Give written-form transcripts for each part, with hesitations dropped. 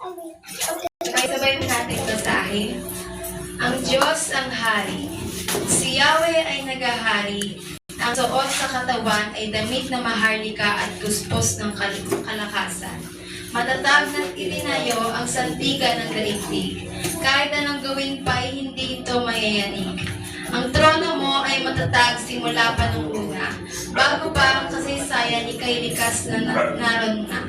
Sabay-sabay mo natin basahin. Ang Diyos ang hari. Si Yahweh ay nagahari. Ang suot sa katawan ay damit na maharlika at guspos ng kalakasan. Matatag ng itinayo ang sandigan ng daigdig. Kahit anong gawin pa ay hindi ito mayayanig. Ang trono mo ay matatag simula pa nung una. Bago pa ang kasaysayan, ika'y likas na naroon na.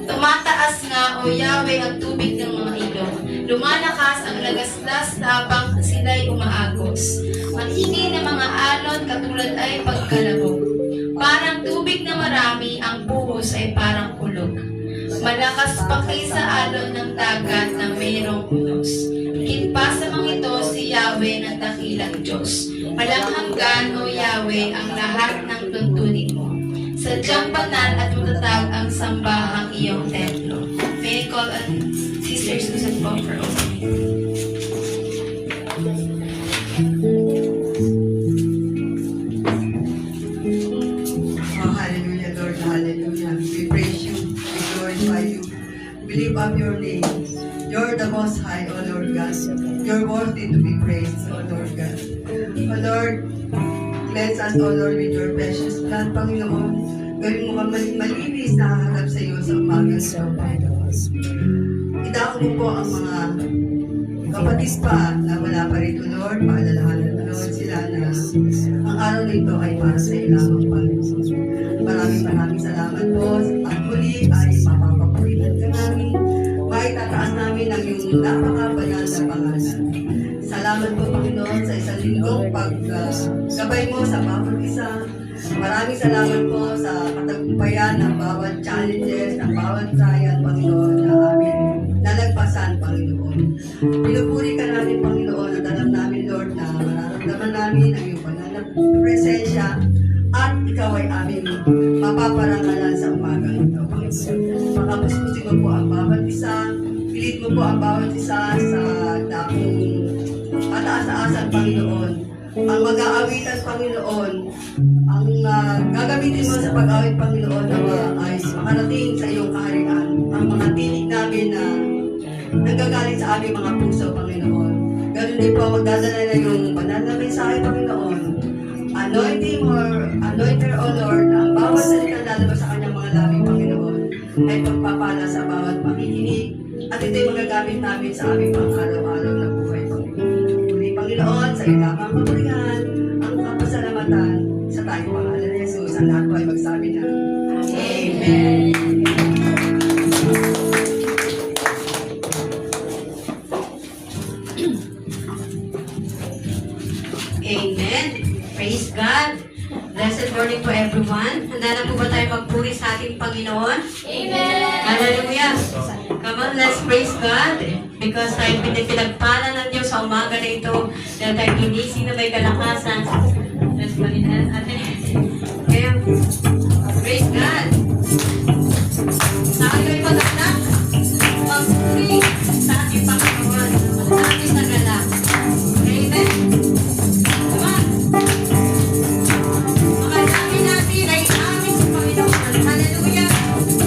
Tumataas nga, O Yahweh, ang tubig ng mga ilog. Lumalakas ang lagaslas habang sila'y umaagos. Maingay na mga alon katulad ay pagkalabog. Parang tubig na marami, ang buhos ay parang kulog. Malakas pa kaysa alon ng dagat na mayroong unos. Higit pa sa mga ito si Yahweh na dakilang Diyos. Walang hanggan, O Yahweh, ang lahat ng tuntunin mo. Sadyang banal at matatag ang sambahang iyong templo. May I call on Sister Susan po for opening. Oh, hallelujah, Lord, hallelujah. We praise you, we glorify you, we lift up your name. You're the most high, O Lord God. You're worthy to be praised, O Lord God. O Lord, cleanse us, O Lord, with your precious blood, Panginoon. Gawin mo kang malinis na haharap sa iyo sa umaga ito. Idako mo po ang mga kapatid pa na wala pa rito, Lord. Paalalahanan mo, Lord, sila na ang araw nito ay para sa ilamang Panginoon. Maraming salamat po. At muli ay mapapapurihan ka namin. Maitataas namin ang iyong napakabanal na pangalan. Salamat po, Panginoon, sa isang linggong paggabay mo sa bawat isa. Maraming salamat po sa katagumpayan ng bawat challenges, ng bawat trial, Panginoon, na aming nalagpasan, Panginoon. Pinupuri ka namin, Panginoon, at alam namin, Lord, na mararamdaman namin ang iyong banal na presensya at ikaw ay aming mapaparangalan sa umagang ito, Panginoon. Makapuspusin mo po ang bawat isa, pilit mo po ang bawat isa sa dakong pataas-taasan, Panginoon. Ang mag-aawitan, Panginoon, ang gagamitin mo sa pag-awit, Panginoon, na ay makarating sa iyong kaharian. Ang mga tinig namin na nanggagaling sa aming mga puso, Panginoon. Ganun din po, magdadala na yung banal na mensahe, Panginoon. Anoint her, O Lord, na ang bawat salita lalabas sa kanyang mga labi, Panginoon, ay pagpapala sa bawat makikinig. At ito'y magagamit namin sa aming pang-araw-araw na buhay, Panginoon. Panginoon, sa ilamang kapurihan, ang kapasalamatan sa tayong pangalan ni Jesus. Ang lahat po ay magsabi na, Amen. Amen. Praise God. Blessed morning po everyone. Handa na po ba tayo magpuri sa ating Panginoon? Amen. Hallelujah. Come on, let's praise God. Because tayo pinagpala ng Diyos sa umaga na ito. Dahil tayo ginising na may kalakasan. Let's palitan natin. Kaya, praise God. Tayo ay magandang magpuri sa ating Panginoon. Ating nagalak. Amen. Come on. Makasami natin ay aming sa Panginoon. Hallelujah. Hallelujah.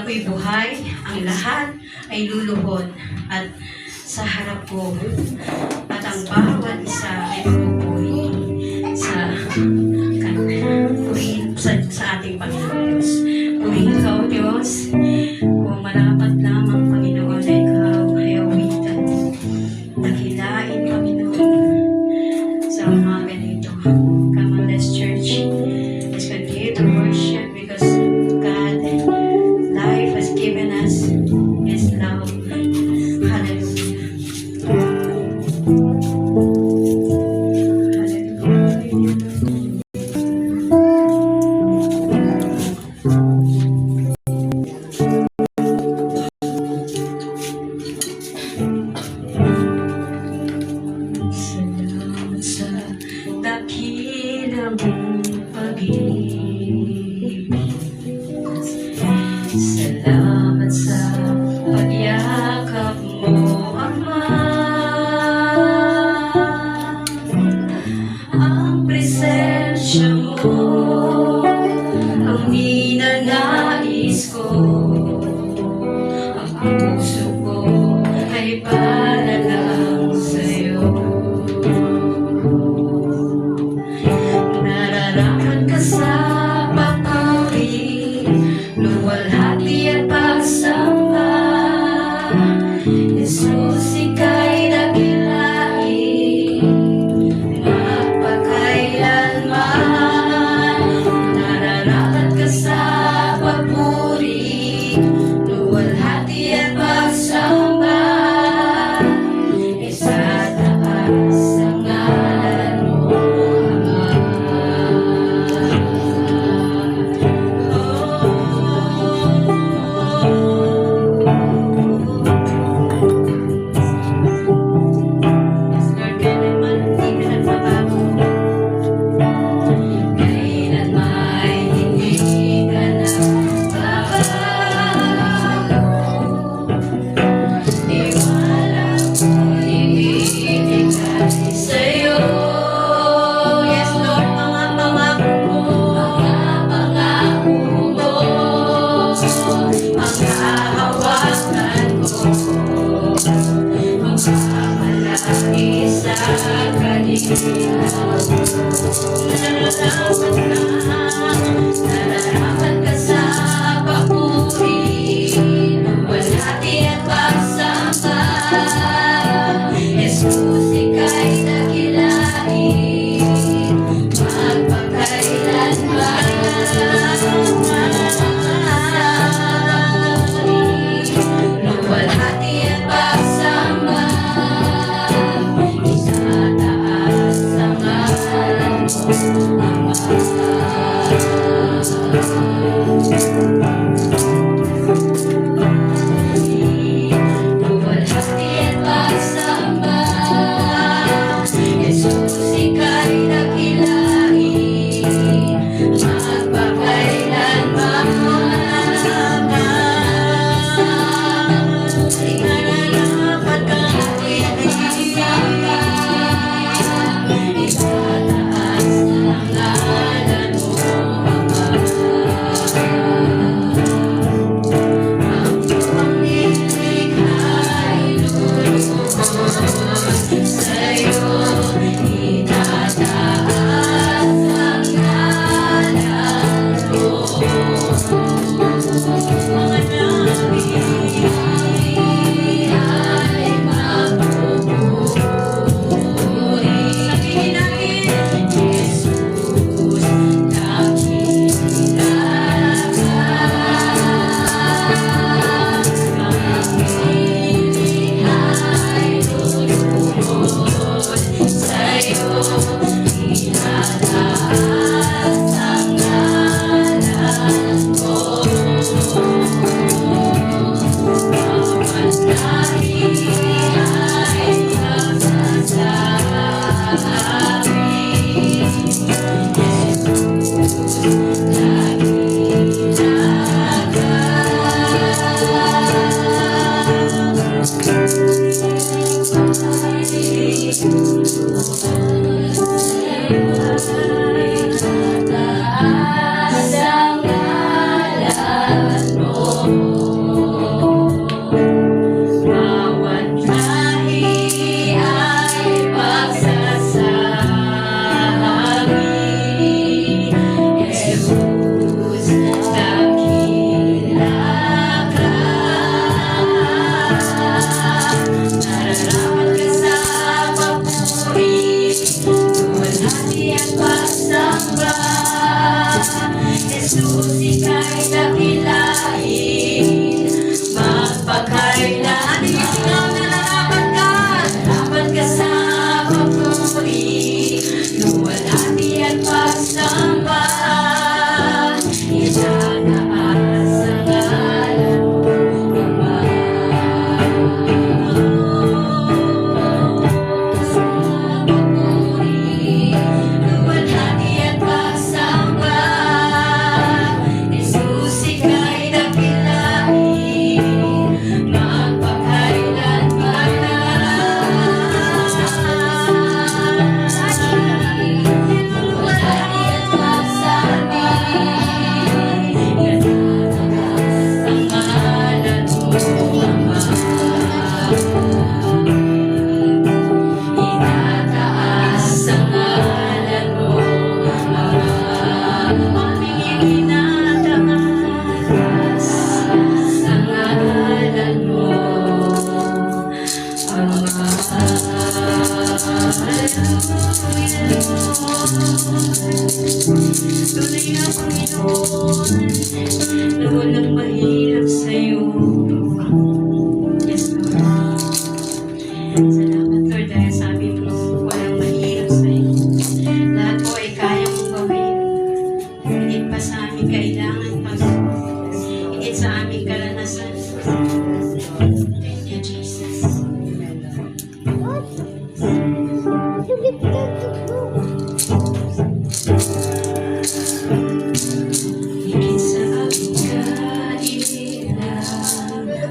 ako'y buhay, ang lahat ay luluhod at sa harap ko at ang bawat isa ay pupuri sa purihin sa ating Panginoon Diyos. Purihin ka, O Diyos, kung marapat lamang, Panginoon, na ikaw ay awitan. Dakilain, Panginoon, sa umaga nito. Come on, let's church. Let's continue to worship because God, life has given us His love. Hallelujah. Salamat sa dakilang pag-ibig. Salamat sa pagyakap mo, Ama. Ang presensya mo, ang ninanais ko. Ang puso ko ay para lang sa'yo. Nararapat ka sa papuri, luwalhati at pagsamba. Jesus, ika'y dakilain, magpakailanman. Nararapat ka sa papuri, luwalhati at pagsamba. Isataas ang ngalan mo, Yes, Lord, kailanman hindi ka nagbabago. Kailanman hindi ka nagbabago. Tiwala ko ibigay sa'yo. Yes, Lord, mga pangako mo, ang hahawakan ko. Magpamalaki sa kanila. Nararapat ka sa papuri, luwalhati at pagsamba. Jesus, ika'y dakilain, magpakailanman. Luwalhati at pagsamba. Isataas ang ngalan mo, Ama.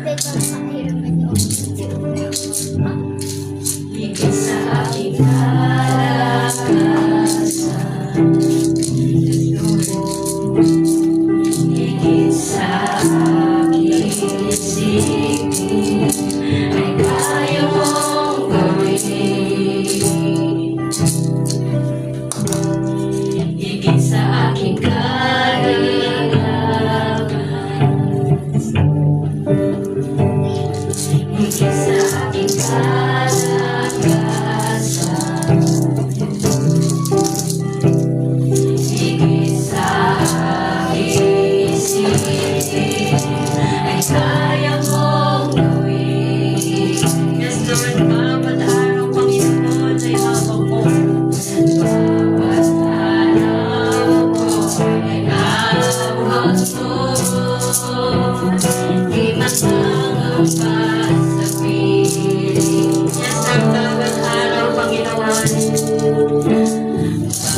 Higit sa aking kalakasan, higit sa aking isipin, ay kaya mong gawin. Higit sa aking kalakasan, higit sa aking kalakasan, higit sa aking isipin, ay kaya mong gawin. Yes, Lord, bawat araw, Panginoon, ay hawak mo. Bawat araw ko ay hawak mo. Di matangamba sa piling. Yes, Lord, bawat araw, Panginoon.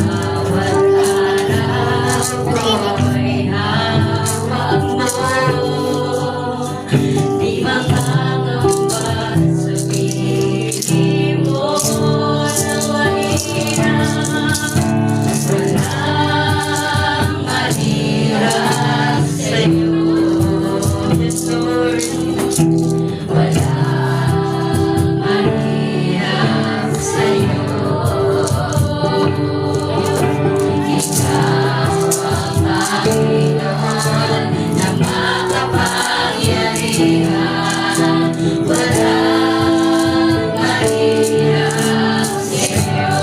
Bawat araw ko ay hawak mo. Di makangamba sa piling mo na mahirap. Walang mahirap sa'yo. Yes, Lord. Walang mahirap sa'yo. Ikaw ang Panginoon na makapangyarihan. Walang mahirap sa'yo.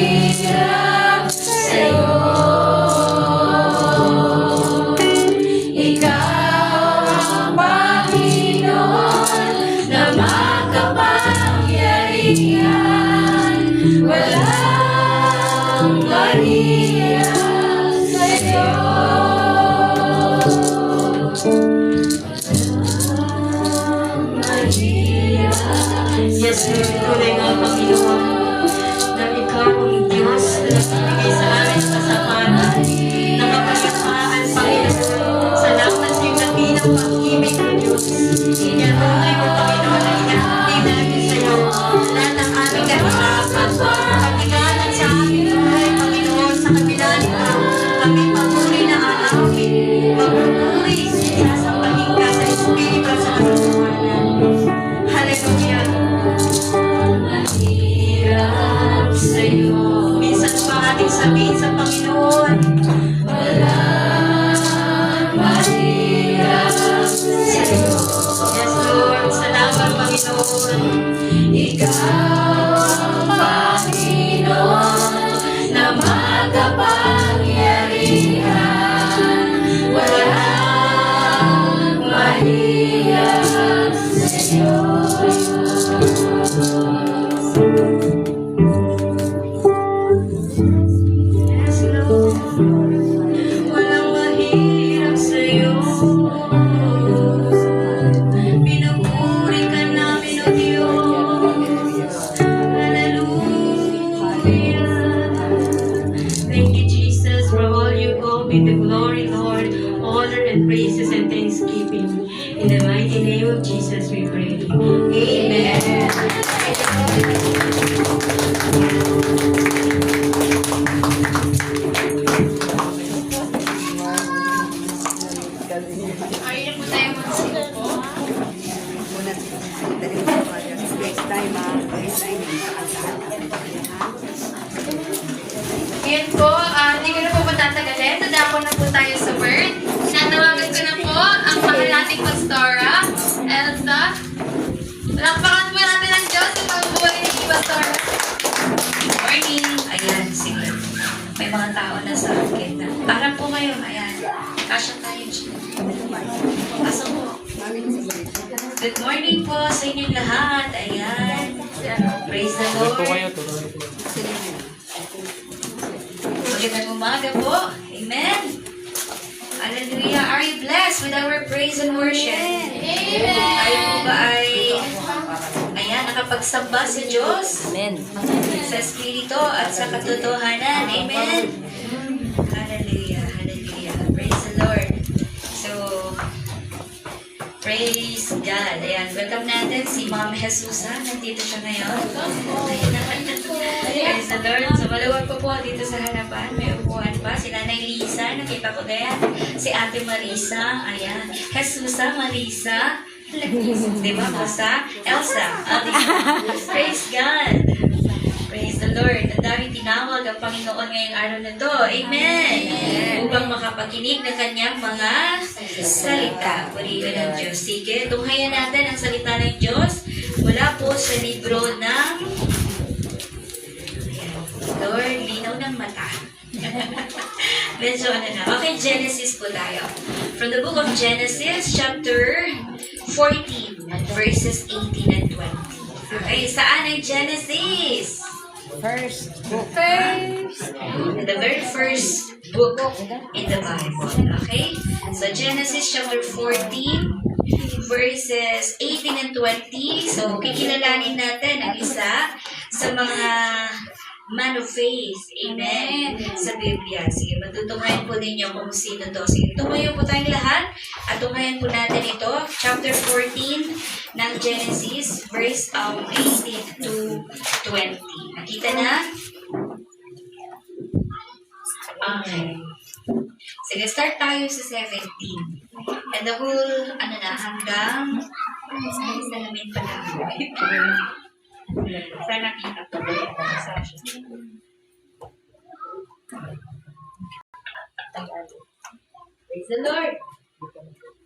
mahirap sa'yo. Ikaw ang Panginoon na makapangyarihan. Walang mahirap sa'yo. Yes, Lord, tunay nga, Panginoon, na Ikaw ang Diyos na nagbibigay sa amin sa kasamaan, na kapayapaan, Panginoon. Salamat sa iyong dakilang pag-ibig ng Diyos. Inyatuloy mo, Panginoon, na inahatid namin sa iyo. Lahat ng aming kahirapan, kabigalan sa aming buhay, Panginoon, sa kabila nito, kami patuloy na aawit, magpupuri, sasampahin ka sa Espiritu sa katotohanan. Hallelujah. Mahirap sa'yo. Minsan pa ating sabihin sa Panginoon, Walang mahirap sa'yo. yes Lord, salamat Panginoon. Ikaw ang Panginoon na makapangyarihan. Walang mahirap sa'yo. Yes Lord, walang mahirap sa'yo. Pinupuri ka namin, O Diyos. Hallelujah. Thank you, Jesus, for all you go be the glory, Lord, honor and praises and thanksgiving. In the mighty name of Jesus we pray. Amen. Ayun po tayo mag-sing po. Ngayon po, hindi ko na po matatagalin. Dadako na po tayo sa word. Nanawagan ko na po ang mahal nating pastora, Elsa. Palakpakan po natin ang Diyos sa pagbuhay ni Pastora. Morning! Ayan, sige. May mga tao na sa akin na. Para po kayo, ayan. Kasya tayo dyan. Pasok po. Good morning po sa inyong lahat. Ayan. Praise the Lord. Magandang umaga po. Amen. Hallelujah. Are you blessed with our praise and worship? Amen. Tayo po ba ay ayan, nakapagsamba sa Diyos? Amen. Sa Espiritu at sa katotohanan. Amen. Hallelujah. Hallelujah. Praise the Lord. So, praise God. Ayan, welcome natin si Ma'am Jesusa. Nandito siya ngayon. Praise the Lord. So, maluwag po po dito sa harapan. May upuan pa. Si Nanay Lisa. Nakita ko na yan. Si Ate Marisa. Ayan. Jesusa, Marisa. Di ba po sa Elsa? Praise God. Praise the Lord. Ang daming tinawag ang Panginoon ngayong araw na to. Amen. Upang makapakinig ng kanyang mga salita. Purihin ng Diyos. Sige, tunghayan natin ang salita ng Diyos mula po sa libro ng Lord, linaw ng mata. Medyo ano na. Okay, Genesis po tayo. From the book of Genesis, chapter 14, verses 18 and 20. Okay, saan ang Genesis? The very first book in the Bible. Okay? So, Genesis chapter 14, verses 18 and 20. So, kikilalanin natin ang isa sa mga man of faith. Amen. Sa Biblia. Sige, matutunghayan po ninyo kung sino to. Sige, tumayo po tayong lahat at tunghayan po natin ito. Chapter 14 ng Genesis, verse 18 to 20. Nakita na? Okay. Sige, start tayo sa 17. And the whole, hanggang salamin pa lang. Sana kita po. Praise the Lord.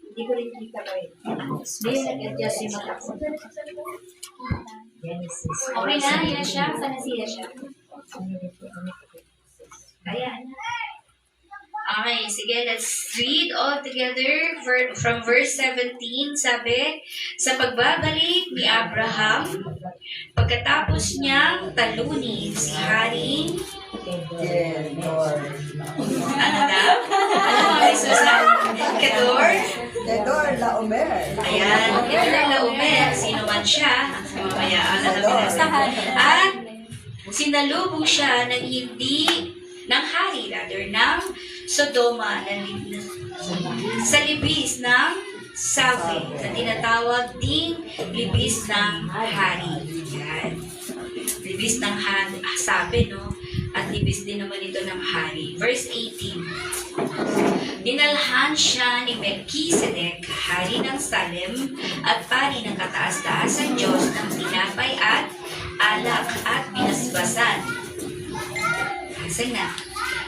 Hindi ko rin kita ko eh. Hindi, nag-adjust yung mata ko. Genesis. Okay na, yan siya. Sana siya siya. Ayan. Okay, sige, let's read all together from verse 17. Sabi, sa pagbabalik ni Abraham, pagkatapos niyang talunin si Haring, ano daw? Ano mga Susan? Kedor? Kedor Laomer. Ayan, Kedor Laomer. Sino man siya? Mamaya, alam natin. At sinalubong siya ng hindi ng hari, rather, ng Sodoma, sa libis ng Sawi, na tinatawag ding libis ng hari. Yan. Libis ng hari, sabi, no? At libis din naman ito ng hari. Verse 18. Dinalhan siya ni Melchizedek, hari ng Salem, at pari ng kataas-taasan Diyos ng tinapay at alak at binasbasan. Kasi na,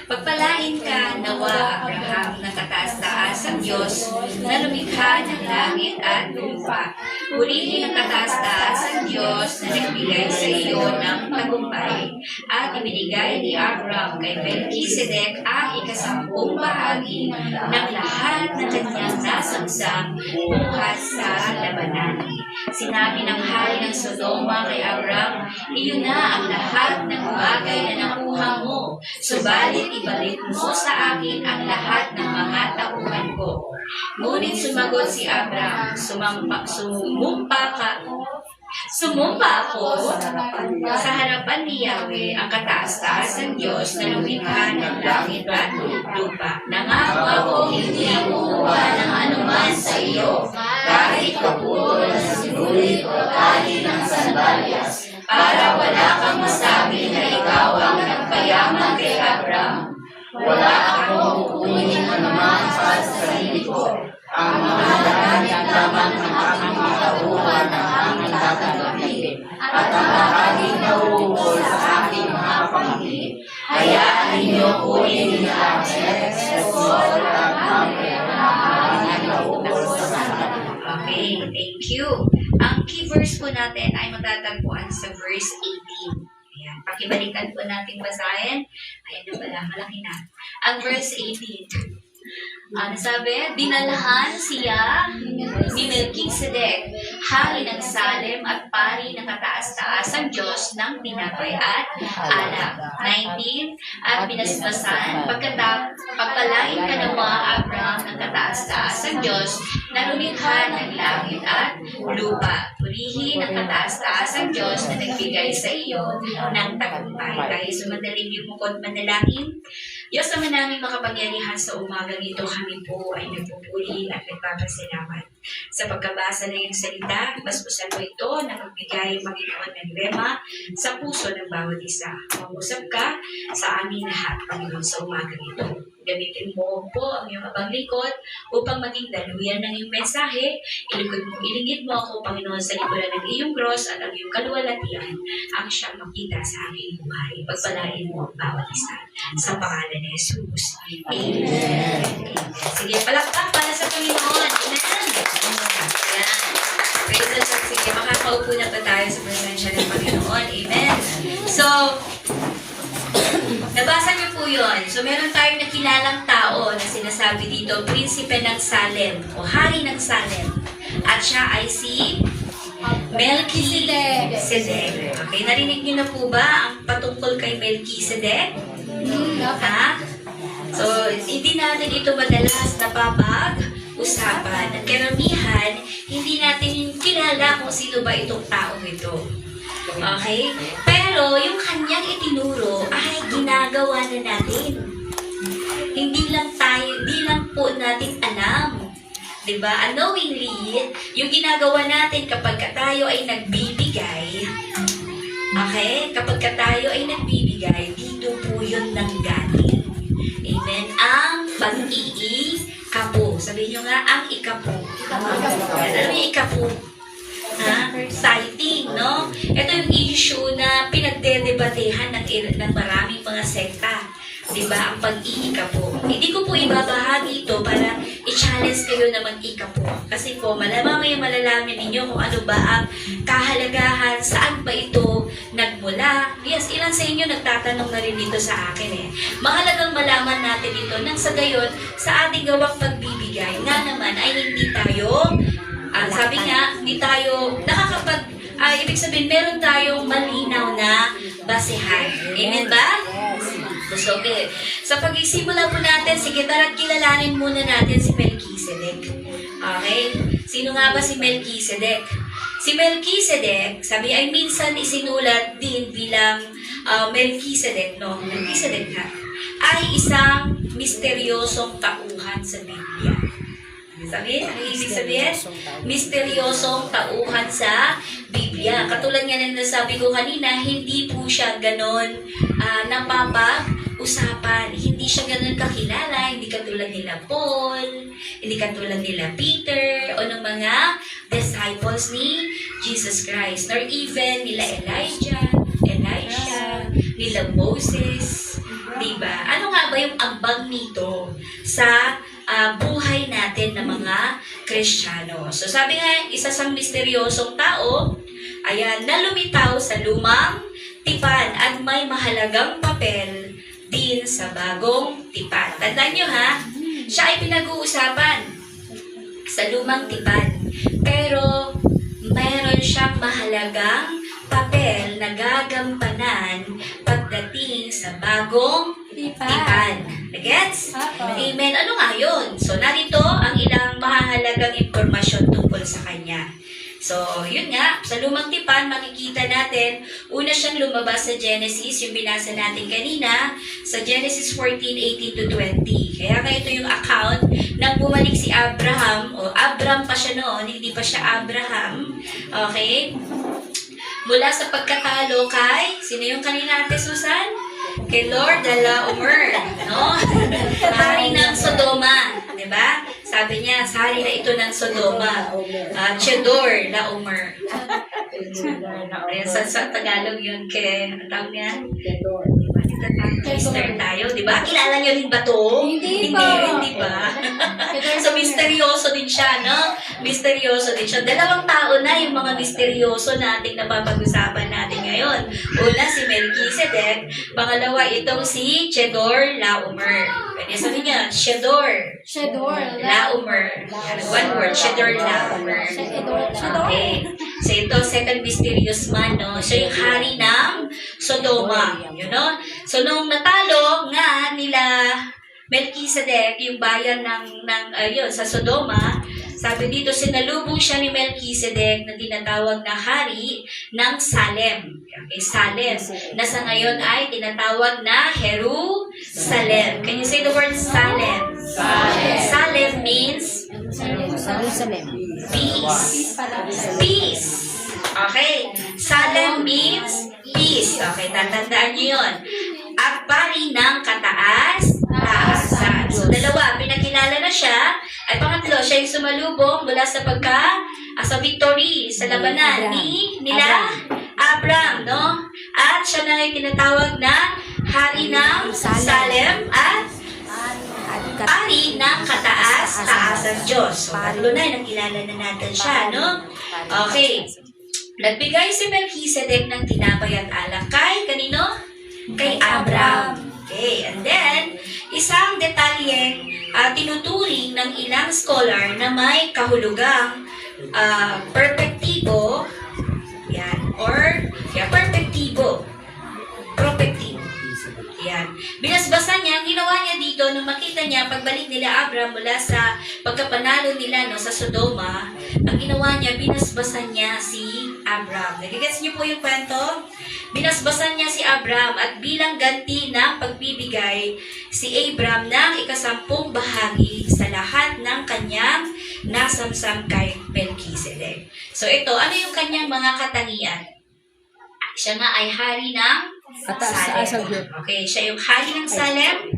pagpalain ka, nawa Abraham, ng kataas-taasang Diyos na lumikha ng langit at lupa. Purihin ang kataas-taasang Diyos na nagbigay sa iyo ng tagumpay at ibinigay ni Abraham kay Melchizedek ang ikasampung bahagi ng lahat ng kanyang nasamsam buhat sa labanan. Sinabi ng hari ng Sodoma kay Abraham, iyon na ang lahat ng bagay na nakuha mo, subalit ibalik mo sa akin ang lahat ng mga tauhan ko. Ngunit sumagot si Abraham, sumumpa ako sa harapan ni Yahweh, ang kataas-taasang Diyos na lumikha ng langit at lupa. Nangako ako hindi kukuha ng anuman sa iyo, kahit kaputol na sinulit o tali ng sandalyas, para wala kang masabi na ikaw ang nagpayaman kay Abraham. Wala akong kukunin anuman para sa sarili ko. Ang mga gamit lamang ng aking mga tauhan na aking tatanggapin, at ang bahaging nauukol sa aking mga pamangkin. Hayaan ninyo kunin ni Alex, Esol, at Amre, ang aking nauukol sa akin. Okay, thank you. Ang key verse po natin ay matatagpuan sa verse 18. Ayan, pakibalikan po natin basahin. Ayan na pala, malaki na. Ang verse 18. Ano sabi? Dinalhan siya ni Melchizedek, hari ng Salem at pari ng kataas-taasang Diyos ng tinapay at alak. 19. At binasbasan, pagpalain ka ng mga Abraham ng kataas-taasang Diyos na lumikha ng langit at lupa. Purihin ang kataas-taasang Diyos na nagbigay sa iyo ng tagumpay. Dahil sumadaling yung mukod manalangin, Diyos naman namin makapangyarihan sa umagang ito, kami po ay nagpupuri at nagpapasalamat. Sa pagkabasa ng iyong salita, basbasan mo ito na magbigay Panginoon ng rema sa puso ng bawat isa. Mag-usap ka sa amin lahat, Panginoon, sa umagang ito. Gamitin mo po ang iyong abang likod upang maging daluyan ng iyong mensahe. Ilingid mo ako, Panginoon, sa liburan ng iyong cross at ang iyong kaluwalhatian ang siyang makita sa aking buhay. Pagpalain mo ang bawat isa. Sa pangalan ni Jesus. Amen. Amen. Sige, palakpak para sa Panginoon. Amen. Ayan. Praise the Lord. Sige, makakaupo na pa tayo sa presensya ng Panginoon. Amen. So, nabasa niyo po yun. So, meron tayong nakilalang tao na sinasabi dito, prinsipe ng Salem o hari ng Salem. At siya ay si Melchizedek. Okay, narinig niyo na po ba ang patungkol kay Melchizedek? Ha? So, hindi natin ito madalas napapag-usapan. At karamihan, hindi natin kilala kung sino ba itong tao ito. Okay? Pero yung kanyang itinuro ay ginagawa na natin. Hindi lang po natin alam. Diba? Unknowingly, yung ginagawa natin kapag tayo ay nagbibigay, okay? Kapag tayo ay nagbibigay, dito po yun nanggaling. Amen? Ang pag-iikapo. Sabihin nyo nga, ang ikapo. Alam mo yung ikapo? Sighting, no? Ito yung issue na pinagdedebatehan ng maraming mga sekta. Di ba? Ang pag-iikapo. Hindi ko po ibabahagi ito para i-challenge kayo na mag-ikapo. Kasi po, mamaya malalaman ninyo kung ano ba ang kahalagahan, saan ba ito nagmula. Yes, ilan sa inyo nagtatanong na rin dito sa akin eh. Mahalagang malaman natin ito nang sa gayon, sa ating gawang pagbibigay, nga naman ay hindi tayo, sabi nga, hindi tayo ibig sabihin, meron tayong malinaw na basehan. Amen ba? So, okay. Sa pagsisimula po natin, sige, tara't kilalanin muna natin si Melchizedek. Okay? Sino nga ba si Melchizedek? Si Melchizedek, sabi ay minsan isinulat din bilang Melchizedek, no? Melchizedek nga, ay isang misteryosong tauhan sa Biblia. Sabihin, ano ibig sabihin? Misteryosong tauhan sa Biblia. Katulad nga na nasabi ko kanina, hindi po siya ganon napapag-usapan. Hindi siya ganon kakilala. Hindi katulad nila Paul, hindi katulad nila Peter, o ng mga disciples ni Jesus Christ. Nor even nila Elijah, nila Moses. Diba? Ano nga ba yung ambag nito sa buhay natin ng mga Kristiyano? So sabi nga, isa sang misteryosong tao, ayan, na lumitaw sa lumang tipan at may mahalagang papel din sa bagong tipan. Tandaan nyo ha, siya ay pinag-uusapan sa lumang tipan. Pero mayroon siyang mahalagang papel na gagampanan pagdating sa bagong tipan. Gets? Amen. Ano nga yun? So, narito ang ilang mahalagang impormasyon tungkol sa kanya. So, yun nga, sa lumang tipan, makikita natin, una siyang lumabas sa Genesis, yung binasa natin kanina, sa Genesis 14:18-20. Kaya ito yung account nang bumalik si Abraham, o Abram pa siya noon, hindi pa siya Abraham. Okay? Mula sa pagkatalo kay, sino yung kanina Ate Susan? Kay Lord Laomer, no? Hari ng Sodoma, di ba? Sabi niya, hari na ito ng Sodoma. Chedor Laomer. Sa Tagalog yun kay, ang tawag niya? Mister tayo, di ba? Kilala niyo rin ba to? Hindi ba? So, misteryoso din siya, no? Misteryoso din siya. Dalawang tao na yung mga misteryoso na ating napapag-usapan natin ngayon. Una, si Melchizedek. Pangalawa, itong si Chedor Laomer. Pwede sabihin niya, Chedor Laomer. One word, Chedor Laomer. Okay. So, ito, second mysterious man, no? Siya yung hari ng Sodoma. You know? So, nung natalo nga nila Melchizedek, yung bayan sa Sodoma, sabi dito, sinalubong siya ni Melchizedek na tinatawag na hari ng Salem. Okay, Salem, na sa ngayon ay tinatawag na Jerusalem. Can you say the word Salem? Salem means peace. Peace. Okay. Salem means peace. Okay, tatandaan niyo yun. At pari ng kataas-taasan. So, dalawa, pinakilala na siya. At pangatlo, siya yung sumalubong mula sa sa victory, sa labanan nila Abram, no? At siya na yung tinatawag na hari ng Salem at pari ng kataas-taasan Diyos. So, tatlo na, nakilala na natin siya, no? Okay. Nagbigay si Melchizedek ng tinapay at alak kay kanino? Kay Abram. Okay, and then, isang detalyeng tinuturing ng ilang scholar na may kahulugang perpektibo, yan, or perpektibo. Yan. Binasbasan niya, ang ginawa niya dito, nung makita niya, pagbalik nila Abram mula sa pagkapanalo nila sa Sodoma, ang ginawa niya, binasbasan niya si Abram. Nagigets niyo po yung kwento? Binasbasan niya si Abram at bilang ganti ng pagbibigay, si Abram ng 10 bahagi sa lahat ng kanyang nasamsam kay Melchizedek. So ito, ano yung kanyang mga katangian? Siya nga ay hari ng Salem. Okay, siya yung hari ng Salem.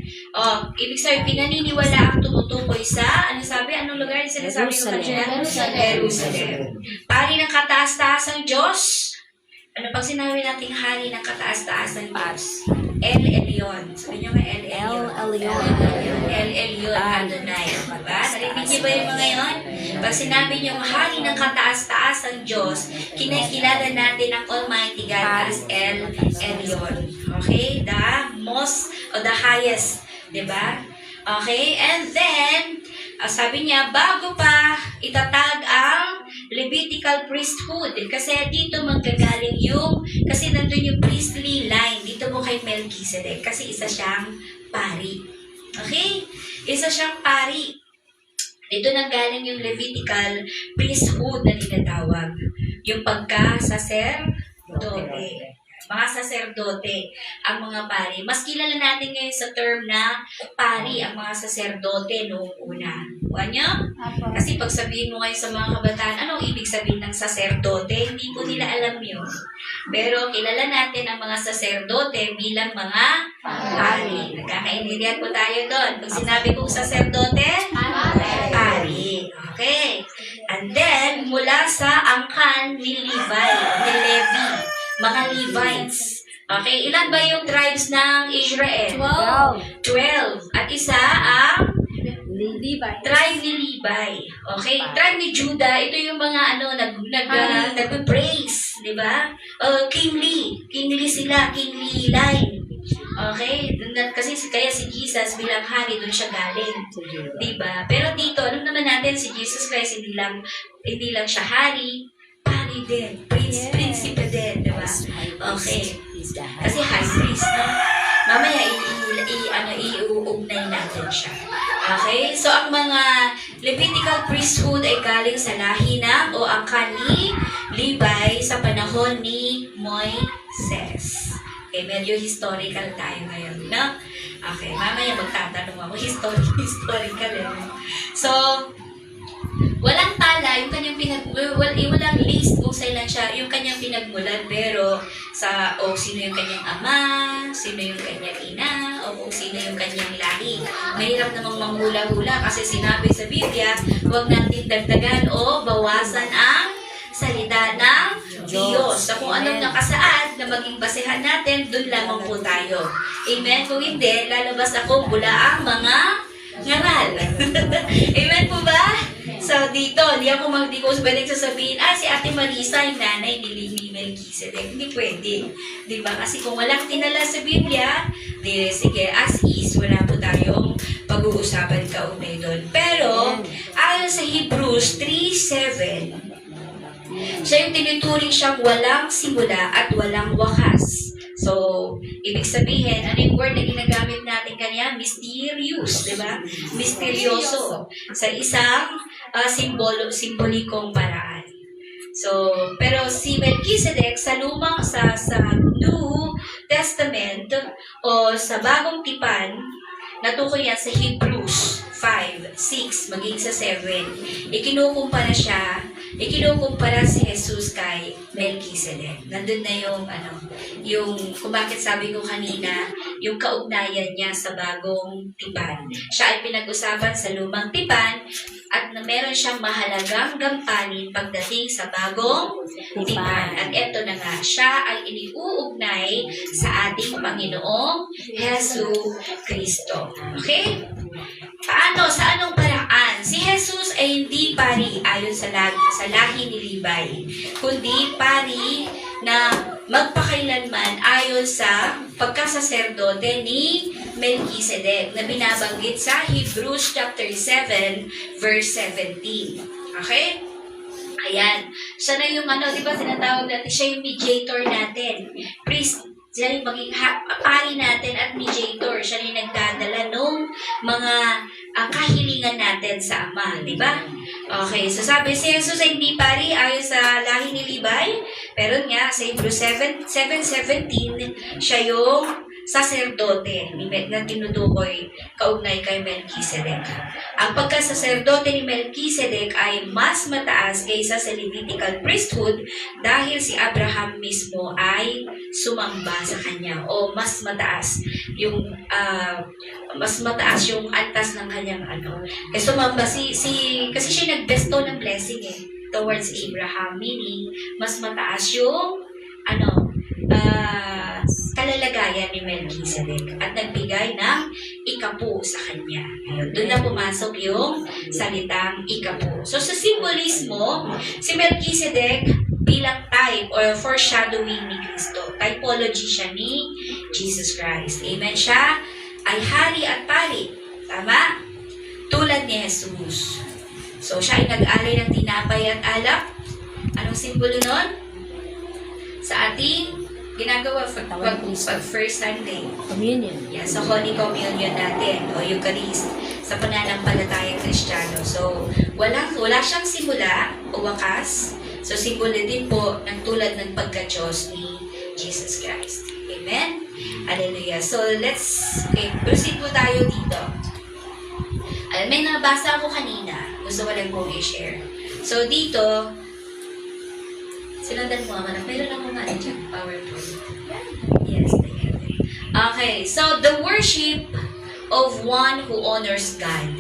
Ibig sabihin, pinaniniwala ang tumutukoy sa, anong lugar yung sinasabi ko kanina? Jerusalem. Hari ng kataas-taasang Diyos. Ano pag sinabi nating hari ng kataas-taasang Diyos? El Elyon. Sabi niyo nga El Elyon. El Elyon Adonai. Diba? Narinig niyo ba yung mga yon? Pag sinabi niyong hari ng kataas-taas ang Diyos, kinikilala natin ang Almighty God as El Elyon. Okay? The most or the highest. Diba? Okay? And then, sabi niya, bago pa itatag ang Levitical priesthood. Kasi dito manggagaling kasi nandun yung priestly line. Dito mo kay Melchizedek. Kasi isa siyang pari. Okay? Isa siyang pari. Dito nanggaling yung Levitical priesthood na tinatawag. Yung pagka-sacerdote. Mga saserdote, ang mga pari. Mas kilala natin ngayon sa term na pari, ang mga saserdote noong una. Buwan nyo? Kasi pag sabihin mo ngayon sa mga kabataan, anong ibig sabihin ng saserdote? Hindi po nila alam yun. Pero kilala natin ang mga saserdote bilang mga pari. Nagkakaintindihan po tayo doon. Pag sinabi kong saserdote, pari. Okay. And then, mula sa angkan ni Levi, mga Levites. Okay, ilan ba yung tribes ng Israel? 12. At isa ang tribe ni Levi. Okay, tribe ni Judah, ito yung mga nag-praise, di ba? Kingly sila, kingly line. Okay? Kasi kaya si Jesus bilang hari, doon siya galing. Diba? Pero dito, alam naman natin, si Jesus Christ, hindi lang siya hari, pari din. Prinsipe din. Diba? Okay. Kasi high priest, no? Mamaya, iuugnay natin siya. Okay? So, ang mga Levitical priesthood ay galing sa lahi ng o angkan ni Levi sa panahon ni Moises. Okay, medyo historical tayo ngayon, no? Okay, mamaya magtatanong ako. Historical, eh. So, walang tala, yung kanyang walang list kung sailan siya, yung kanyang pinagmulan, pero sino yung kanyang ama, sino yung kanyang ina, o kung sino yung kanyang lahi. Mahirap namang manghula-hula kasi sinabi sa Biblia, huwag natin dagdagan o bawasan ang salita ng Diyos. So kung anong nakasaad na maging basehan natin, dun lamang po tayo. Amen? Kung hindi, lalabas ako mula ang mga ngaral. Amen po ba? So dito, hindi ko pwedeng sasabihin, si Ate Marisa, yung nanay ni Melchizedek. Hindi pwede. Diba? Kasi kung walang tinala sa Biblia, sige, as is, wala po tayong pag-uusapan kaugnay doon. Pero, ayon sa Hebrews 3:7, siya yung tinuturing siyang walang simula at walang wakas. So, ibig sabihin, ano yung word na ginagamit natin kanya? Mysterious, di ba? Misteryoso. Sa isang simbolikong paraan. So, pero si Melchizedek sa New Testament o sa Bagong Tipan, natukoy yan sa Hebrews 5, 6, maging sa 7. Ikinukumpara si Jesus kay Melchizedek. Nandun na yung kung bakit sabi ko kanina, yung kaugnayan niya sa Bagong Tipan. Siya ay pinag-usapan sa Lumang Tipan at na meron siyang mahalagang gampanin pagdating sa Bagong Tipan. At eto na nga, siya ay iniuugnay sa ating Panginoong Hesu Kristo. Okay? Paano? Sa anong paraan? Si Jesus ay hindi pari ayon sa lahi ni Levi, kundi pari na magpakailanman ayon sa pagkasaserdote ni Melchizedek na binabanggit sa Hebrews chapter 7 verse 17. Okay? Ayan. Siya na yung di ba tinatawag natin, siya yung mediator natin. Priest, siya yung maging pari natin at mediator. Siya yung nagdadala nung mga kahilingan natin sa Ama, di ba? Okay, so sabi si Jesus ay hindi pari ayon sa lahi ni Levi, pero nga sa Hebrews 7:17, siya yung saserdote na tinutukoy kaugnay kay Melchizedek. Ang pagkasaserdote ni Melchizedek ay mas mataas kaysa sa Levitical priesthood dahil si Abraham mismo ay sumamba sa kanya o mas mataas yung antas ng kanyang Kasi sumamba kasi siya nagbestow ng blessing towards Abraham, meaning mas mataas yung kalalagayan bayan ni Melchizedek at nagbigay ng ikapu sa kanya. Ayun, doon na pumasok yung salitang ikapu. So sa simbolismo, si Melchizedek bilang type or foreshadowing ni Kristo. Typology siya ni Jesus Christ. Amen. Siya ay hari at pari. Tama? Tulad ni Jesus. So siya ay nag-alay ng tinapay at alak. Anong simbolo nun? Sa ating ginagawa pag first Sunday. Communion. Yan, sa Holy Communion natin o Eucharist sa pananampalatayang Kristiyano. So, wala siyang simula o wakas. So, simbolo din po ng tulad ng pagka-Diyos ni Jesus Christ. Amen? Hallelujah. So, proceed po tayo dito. May nabasa ako kanina. Gusto ko lang pong i-share. So, dito, sinundan mo ang anak. Meron akong dyan. PowerPoint. Yes, thank you. Okay, so the worship of one who honors God.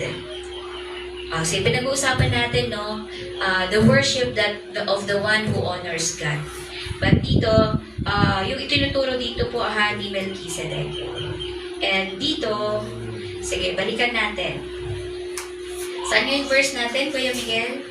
So, pinag-uusapan natin, no? The worship of the one who honors God. But dito, yung itinuturo dito po ni Melchizedek. And dito, sige, balikan natin. Saan yung verse natin, Kuya Miguel?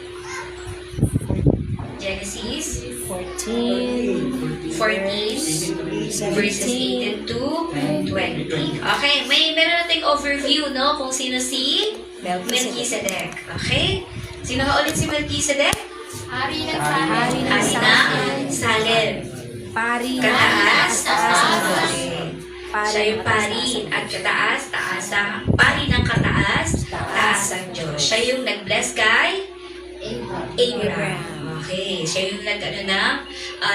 Genesis 14, 14, verses 18 to 20. Okay, meron nating overview, no? Kung sino si Melchizedek. Okay? Sino ka ulit si Melchizedek? Hari ng Hari ng Hari ng Salem. Pari ng Kataas, taas. Pari Siya yung pari at kataas, taas ang pari ng kataas, taas ang Diyos. Siya yung nag-bless kay Abraham. Okay, siya yung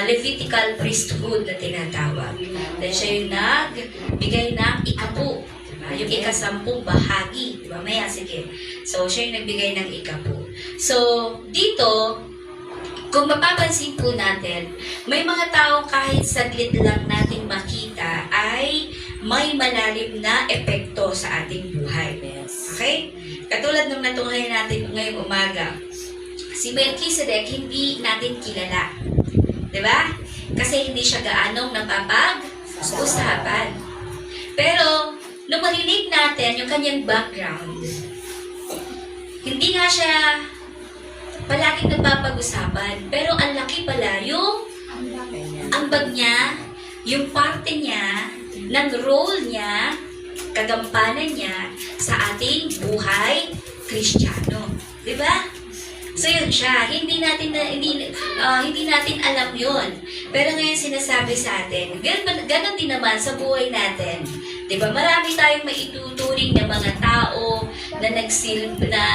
Levitical priesthood na tinatawag. Then siya yung nagbigay ng ikapu. Diba? Yung ikasampung bahagi. Diba? Maya, sige. So, siya yung nagbigay ng ikapu. So, dito, kung mapapansin po natin, may mga tao kahit saglit lang nating makita ay may malalim na epekto sa ating buhay. Okay? Katulad nung natunghayan natin ngayong umaga, si Melchizedek hindi natin kilala. Diba? Kasi hindi siya gaanong napapag-usapan. Pero, nung marinig natin yung kanyang background, hindi nga siya palaging nagpapag-usapan. Pero ang laki pala yung ambag niya, yung parte niya, ng role niya, kagampanan niya sa ating buhay Kristiyano. Diba? So yun siya, hindi natin alam yun. Pero ngayon sinasabi sa atin, ganun din naman sa buhay natin. 'Di ba? Marami tayong maituturing na mga tao na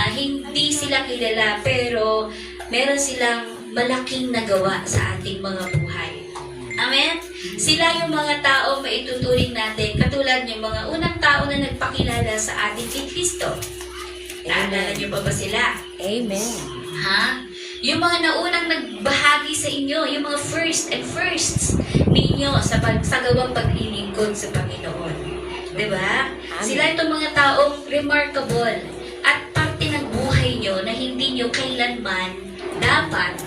hindi sila kilala pero meron silang malaking nagawa sa ating mga buhay. Amen? Sila yung mga tao maituturing natin, katulad yung mga unang tao na nagpakilala sa ating kay Kristo. Naalala niyo pa ba sila? Amen. Ha? Yung mga naunang nagbahagi sa inyo, yung mga firsts ninyo sa pagsagawang paglilingkod sa Panginoon. Diba? Sila itong mga taong remarkable at parte ng buhay nyo na hindi nyo kailanman dapat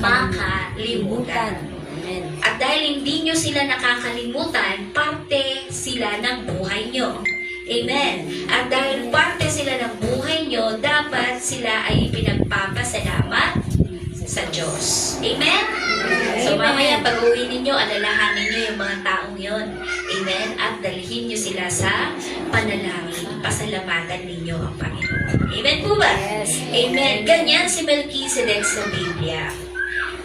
makalimutan. Amen. At dahil hindi nyo sila nakakalimutan, parte sila ng buhay nyo. Amen. At dahil parte sila ng buhay nyo, dapat sila ay pinagpapasalamat sa Diyos. Amen? So mamaya pag-uwi ninyo, alalahanin nyo yung mga taong yon. Amen? At dalhin nyo sila sa panalangin. Pasalamatan ninyo ang Panginoon. Amen po ba? Yes. Amen. Ganyan si Melchizedek sa Biblia.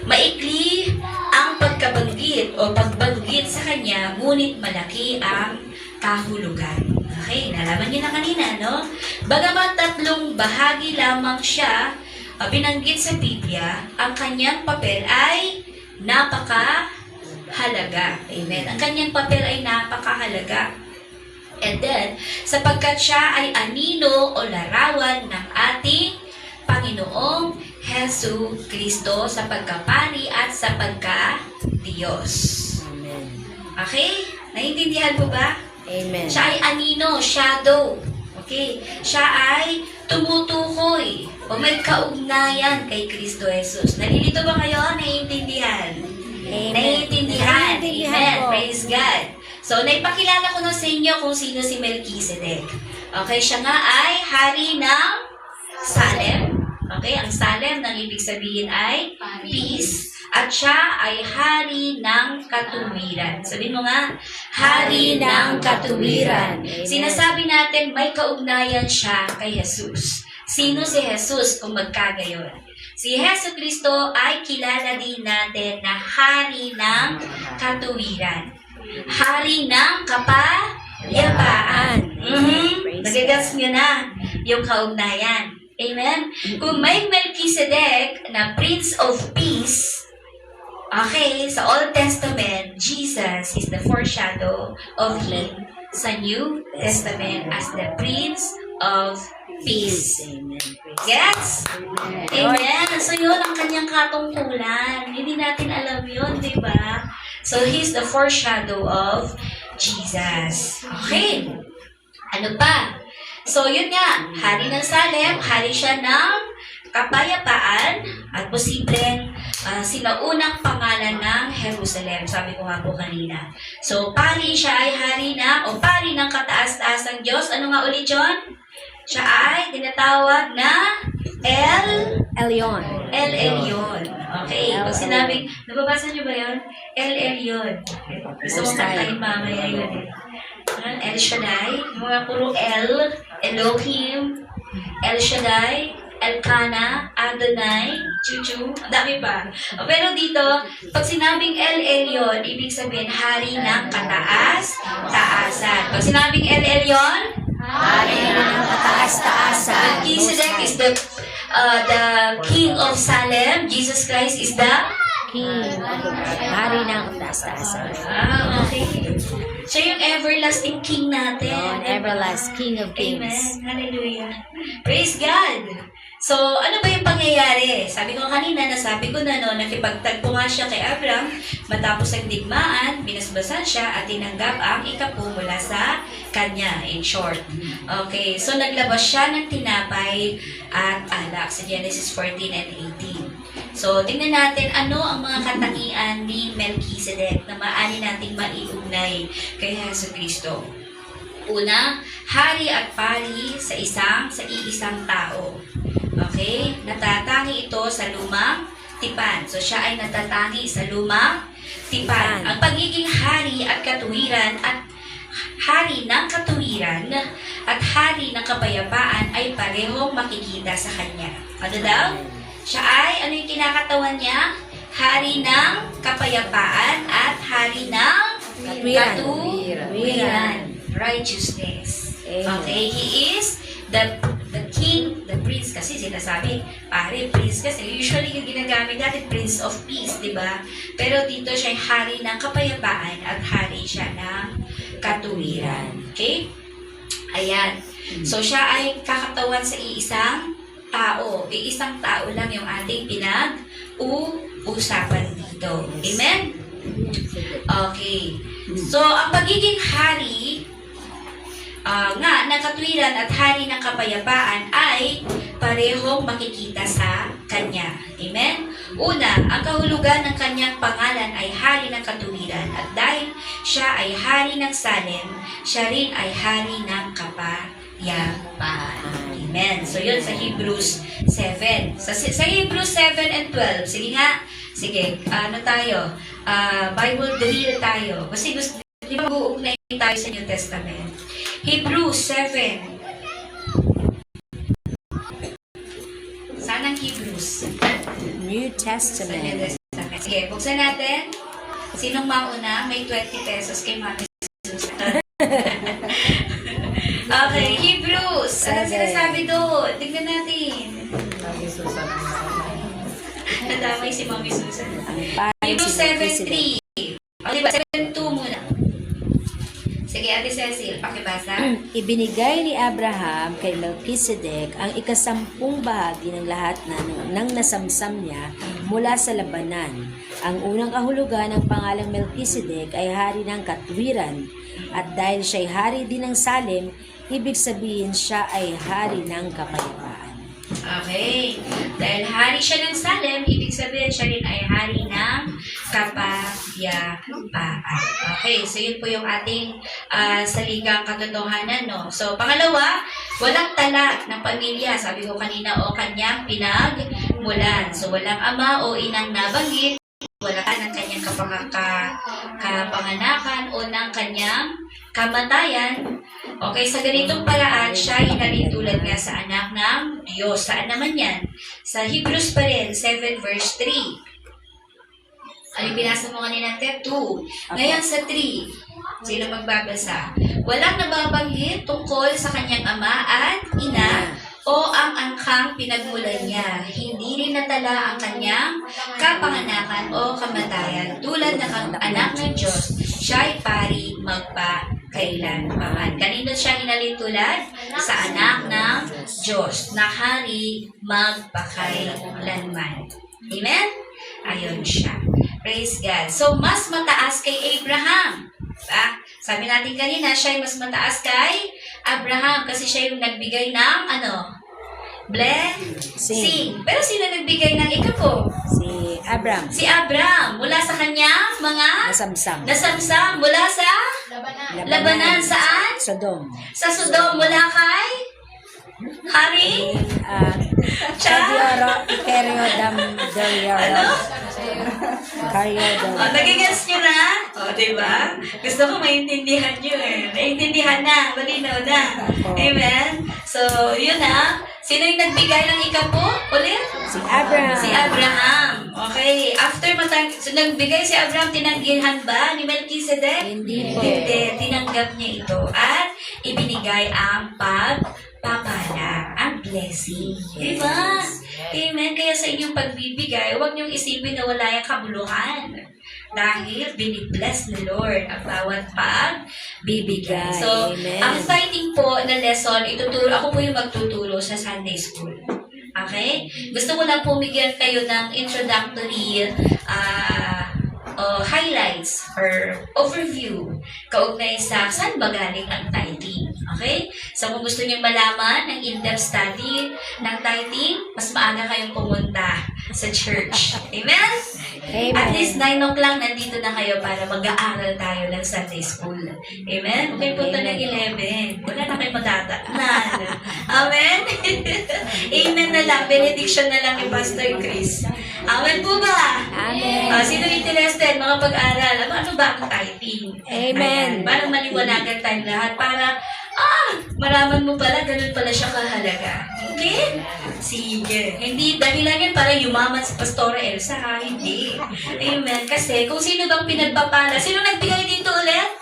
Maikli ang pagkabanggit o pagbanggit sa kanya, ngunit malaki ang kahulugan. Okay, nalaman niyo na kanina, no? Bagamat 3 bahagi lamang siya binanggit sa Biblia, ang kanyang papel ay napakahalaga. Amen. Ang kanyang papel ay napakahalaga. And then, sapagkat siya ay anino o larawan ng ating Panginoong Hesu Kristo sa pagkapari at sa pagka-Diyos. Amen. Okay? Naiintindihan po ba? Amen. Siya ay anino, shadow. Okay? Siya ay tumutukoy o may kaugnayan kay Kristo Jesus. Nalilito ba kayo? Naiintindihan? Amen. Naiintindihan. Naiintindihan Amen. po. Praise God. So, naipakilala ko na sa inyo kung sino si Melchizedek. Okay, siya nga ay hari ng Salem. Okay, ang Salem, nang ibig sabihin ay peace. At siya ay hari ng katuwiran. Sabihin mo nga, hari ng katuwiran. Sinasabi natin may kaugnayan siya kay Jesus. Sino si Jesus kung magkagayon? Si Hesus Kristo ay kilala din natin na hari ng katuwiran. Hari ng kapayapaan. Nagagets nyo na yung kaugnayan. Amen? Kung may Melchizedek na Prince of Peace, okay, sa Old Testament, Jesus is the foreshadow of Him sa New Testament as the Prince of Peace. Yes? Amen. So yun ang kanyang katungkulan. Hindi natin alam yun, di ba? So He's the foreshadow of Jesus. Okay. Ano pa? So yun nga, hari ng Salem, hari siya ng kapayapaan at posibleng sinaunang pangalan ng Jerusalem. Sabi ko nga po kanina. So pari siya ay hari na o pari ng kataas-taasang Diyos. Ano nga ulit yun? Siya ay tinatawag na Elyon. El Elyon. Okay. Pag sinabing, nababasa niyo ba yun? El Elyon. Gusto mong kantahin mamaya yun eh. El Shaddai. Yung mga puro El, Elohim, El Shaddai, Elkanah, Adonai, Chuchu, dami pa. Pero dito, pag sinabing El Elyon, ibig sabihin hari ng kataas-taasan. Pag sinabing El Elyon, Hari ng kataas-taasan. Melchizedek is the king of Salem. Jesus Christ is the King. Hari ng kataas-taasan. okay. Siya yung everlasting king natin. Yon, everlasting King of Kings. Amen. Hallelujah. Praise God. So, ano ba yung pangyayari? Sabi ko kanina, nasabi ko na no, nakipagtagpo nga siya kay Abram, matapos ang digmaan, binasbasan siya at tinanggap ang ikapu mula sa kanya, in short. Okay, so naglabas siya ng tinapay at alak sa Genesis 14 and 18. So, tingnan natin ano ang mga katangian ni Melchizedek na maaari nating maiugnay kay Hesus Kristo. Una, hari at pari sa iisang tao. Okay? Natatangi ito sa lumang tipan. So, siya ay natatangi sa lumang tipan. Ang pagiging hari at katuwiran at hari ng katuwiran at hari ng kapayapaan ay parehong makikita sa kanya. Ano daw? Siya ay, ano yung kinakatawan niya? Hari ng kapayapaan at hari ng katuwiran. Righteousness. Okay? He is the king, the prince, kasi sinasabi, pare, prince kasi, usually yung ginagamit natin, prince of peace, di ba? Pero dito siya ay hari ng kapayapaan at hari siya ng katuwiran. Okay? Ayan. So, siya ay kakatawan sa iisang tao. Iisang tao lang yung ating pinag-uusapan dito. Amen? Okay. So, ang pagiging hari nga ng katwiran at hari ng kapayapaan ay parehong makikita sa kanya. Amen? Una, ang kahulugan ng kanyang pangalan ay hari ng katuwiran at dahil siya ay hari ng Salem, siya rin ay hari ng kapayapaan. Amen. So yun sa Hebrews 7. Sa Hebrews 7 and 12, sige nga, sige, ano tayo? Bible drill tayo. Kasi gusto, di ba mag-uugnay tayo sa New Testament? Hebrews 7. Saan ang Hebrews? New Sa New Testament. Testament. Sige, buksan natin. Sinong mauna? May 20 pesos kay Mami Susan. Okay, Hebrews. Ano sinasabi doon? Tignan natin. Nadamay si Mami Susan. Hebrews 7:3. O, diba? 7:2 muna. Sige, Ate Cecil, pakibasa. Ibinigay ni Abraham kay Melchizedek ang ikasampung bahagi ng lahat ng nasamsam niya mula sa labanan. Ang unang kahulugan ng pangalang Melchizedek ay hari ng katwiran at dahil siya'y hari din ng Salem, ibig sabihin siya ay hari ng kapayapaan. Okay. Dahil hari siya ng Salem, ibig sabihin siya rin ay hari ng kapayapaan. Okay, so yun po yung ating saligang katotohanan, no? So, pangalawa, walang tala ng pamilya. Sabi ko kanina, o kanyang pinagmulan. So, walang ama o inang nabanggit. Wala ka ng kanyang kapanganakan o ng kanyang kamatayan. Okay, sa ganitong paraan, siya hinalintulad nga sa anak ng Diyos. Saan naman yan? Sa Hebrews pa rin, 7 verse 3. Ano binasa mo kanina, Ted? 2. Ngayon sa 3. Sino magbabasa? Walang nababanggit tungkol sa kanyang ama at ina o ang angkang pinagmulan niya. Hindi rin natala ang kanyang kapanganakan o kamatayan. Tulad ng anak ng Diyos, siya ay pari magpakailanman. Kanino siya hinalitulad? Sa anak ng Diyos, na hari magpakailanman. Amen? Ayon siya. Praise God. So, mas mataas kay Abraham. Diba? Sabi natin kanina, siya ay mas mataas kay Abraham kasi siya yung nagbigay ng blessing. Pero sino nagbigay ng ikapo? Si Abram. Si Abram. Mula sa kanyang mga nasamsam. Mula sa labanan. Saan? Sodom. Sa Sodom. Mula kay Hari? Nagigets nyo na? O, diba? Gusto ko maintindihan nyo eh. Naintindihan na. Malinaw na. Amen? So, yun na. Sino yung nagbigay ng ikapo? Ulit? Si Abraham. Si Abraham. Okay. After so nagbigay si Abraham, tinanggihan ba ni Melchizedek? Hindi po. Hindi. Tinanggap niya ito. At ibinigay ang pagpapala, ang blessing. Diba? Amen. Kaya sa inyong pagbibigay, huwag niyong isipin na wala yung kabuluhan. Dahil binibless ni Lord ang bawat pagbibigay. So, Amen. ang fighting po na lesson, ako po yung magtuturo sa Sunday School. Okay? Gusto ko lang pumigyan kayo ng introductory highlights or overview kaugnay sa saan ba galing ang tithing. Okay? So, kung gusto niyo malaman ng in-depth study ng tithing, mas maaga kayong pumunta sa church. Amen? Amen. At least 9 o'clock nandito na kayo para mag-aaral tayo ng Sunday School. Amen? Okay, punta ng 11. Wala na kayo matataanan. Amen? Amen na lang. Benediction na lang ni Pastor Chris. Amen po ba? Amen. Sino interested? Mga pag-aral. Ano ba ang tithing? Amen. Ayan. Parang maliwanagan tayong lahat para maraman mo pala, ganun pala siya kahalaga. Okay? Sige. Hindi, dahilan yan para yumaman si Pastora Elsa, ha? Hindi. Amen. Kasi kung sino bang pinagpapala, sino nagbigay dito ulit?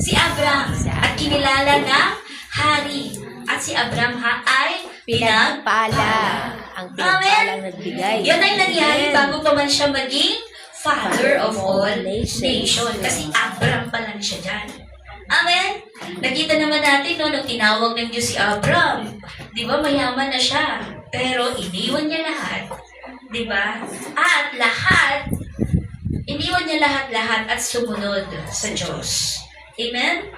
Si Abram. At kinilala ng hari. At si Abram ay pinagpala. Ang pinagpalang nagbigay. Yan ay nangyari bago pa man siya maging Father of all nations. Kasi Abram pa lang siya dyan. Amen? Nakita naman natin, no, nung tinawag ng Diyos si Abram, di ba, mayaman na siya. Pero iniwan niya lahat. Di ba? At iniwan niya lahat-lahat at sumunod sa Diyos. Amen?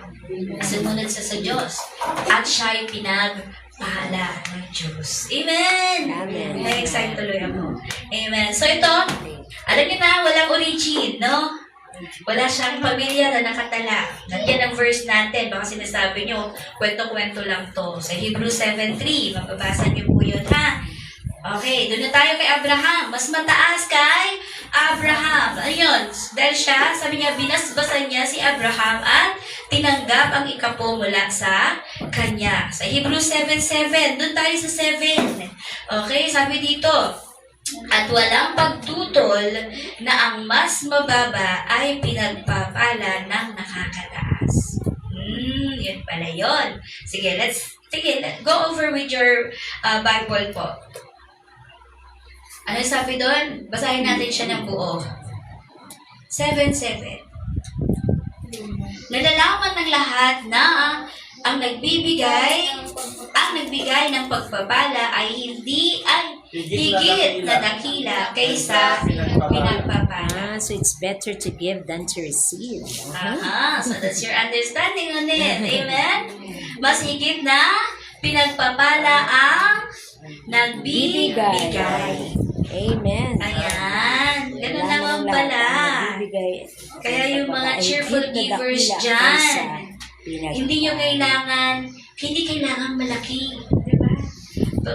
Sumunod sa Diyos. At siya ay pinagpala ng Diyos. Amen! Amen. Na-excite tuloy ako. Amen. So ito, alam niyo na, walang origin, no? Wala siyang pamilya na nakatala. Nandiyan ang verse natin. Baka sinasabi nyo, kwento-kwento lang to. Sa Hebrews 7:3, mababasa niyo po yun, ha? Okay, doon na tayo kay Abraham. Mas mataas kay Abraham. Ayun, dahil siya, sabi niya, binasbasan niya si Abraham at tinanggap ang ikapo mula sa kanya. Sa Hebrews 7:7, doon tayo sa 7. Okay, sabi dito, at walang pagtutol na ang mas mababa ay pinagpapala ng nakakataas. Yun pala yun. Sige, let's go over with your Bible po. Ano sabi doon? Basahin natin siya ng buo. 7:7. Nalalaman ng lahat na ang nagbigay ng pagpapala ay higit na dakila kaysa pinagpapala. So it's better to give than to receive. So that's your understanding on it. Amen? Mas higit na pinagpapala ang nagbibigay. Amen. Ayan. Ganun Wala naman nang pala. lahat ang nagbibigay. Kaya yung mga Ay, cheerful higit na givers dakila dyan, kaysa pinag- hindi kailangan malaki. Diba?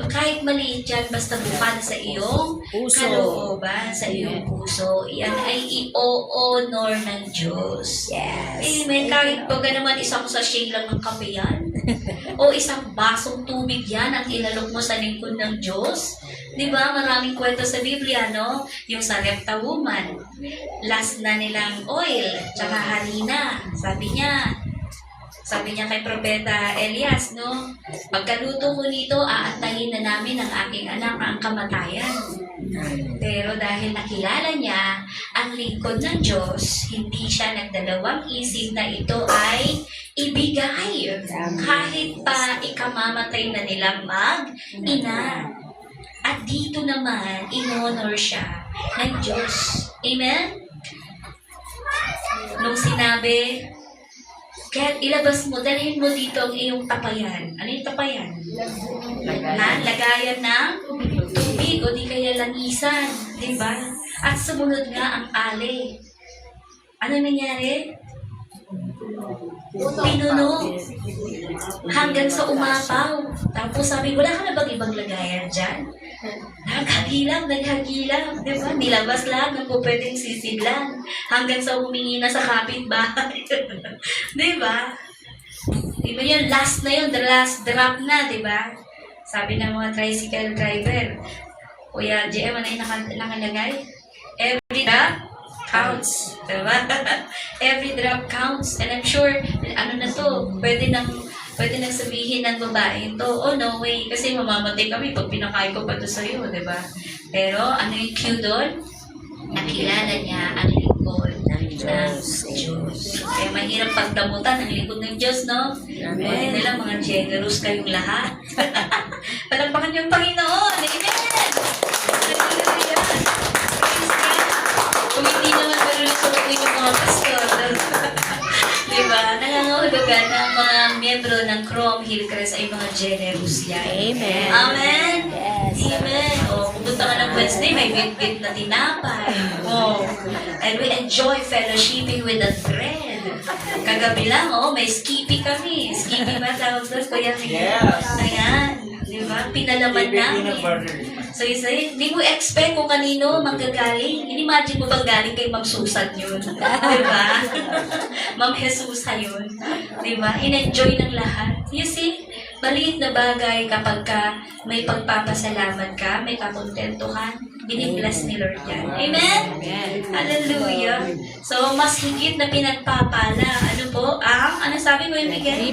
Kahit maliit yan, basta bukal sa iyong Puso. kalooban, sa iyong puso, yan ay i-o-honor ng Diyos. Yes. Amen. Kahit baga naman isang sachet lang ng kape yan, o isang basong tubig yan ang ilalok mo sa lingkod ng Diyos. Diba? Maraming kwento sa Biblia, no? Yung sa Sarepta woman, last na nilang oil, tsaka harina. Sabi niya kay Propeta Elias, no? Pagkaluto ko nito, aantayin na namin ng aking anak ang kamatayan. Pero dahil nakilala niya ang lingkod ng Diyos, hindi siya nagdalawang isip na ito ay ibigay. Kahit pa ikamamatay na nilang mag-ina. At dito naman, in-honor siya ng Diyos. Amen? Nung sinabi, kaya ilabas mo, dalhin mo dito ang iyong tapayan. Ano yung tapayan? Lagayan ng tubig o di kaya langisan. Diba? At sumunod nga ang ale. Ano nangyari? Pinuno. Hanggang sa umapaw. Tapos sabi, wala ka na bang ibang lagayan dyan? Naghagilang. Diba? Nilabas lahat ng pwedeng sisidlan. Hanggang sa humingi na sa kapitbahay. Diba? Diba yun? Last na yun. The last drop na. Diba? Sabi ng mga tricycle driver, Kuya JM, ano yung nakalagay? Every drop counts. Diba? Every drop counts. And I'm sure, ano na to, pwede nang sabihin ng babae ito, oh no way, kasi mamamatay kami pag pinakain ko pa to sa'yo, diba? Pero ano yung cue doon? Nakilala niya ang lingkod ng Diyos. Kaya mahirap pagdamutan ang lingkod ng Diyos, no? Amen. Nila mga generous kayong lahat. Palampakan yung Panginoon. Amen! Hallelujah! Praise God! Kung hindi naman malulusot yung mga pastor, diba? Nangangahulugan ng mga miyembro ng Chrome Hillcrest ay mga generous yan. Amen. Amen. Yes. Amen. O, pupunta ka ng Wednesday, may bit-bit na tinapay. O, and we enjoy fellowshipping with the bread. Kagabi lang, may skippy kami. Skippy ba tawag doon? Kuya Miguel? Ayan. Diba? Pinalaman namin. So, hindi mo expect kung kanino manggagaling. Inimagine mo bang galing kay Ma'am Susan yun? Diba? Ma'am Jesusa yun. Diba? In-enjoy ng lahat. You see, maliit na bagay kapag ka may pagpapasalamat ka, may kakontentuhan, binibless ni Lord yan. Amen? Hallelujah. So, mas higit na pinagpapala. Ano po? Ano sabi ko yung bigay?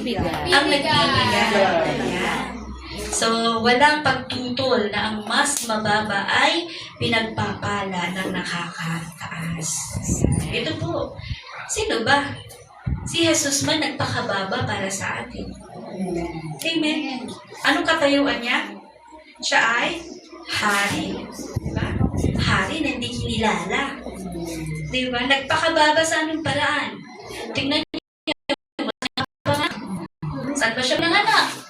Ang nagbibigay. Ayan. So, walang pagtutol na ang mas mababa ay pinagpapala ng nakakataas. Ito po. Sino ba? Si Jesus man nagpakababa para sa atin. Amen. Anong katayuan niya? Siya ay hari. Diba? Hari na hindi kinilala. Diba? Nagpakababa sa anong paraan? Tingnan niyo. Saan ba siya nanganak?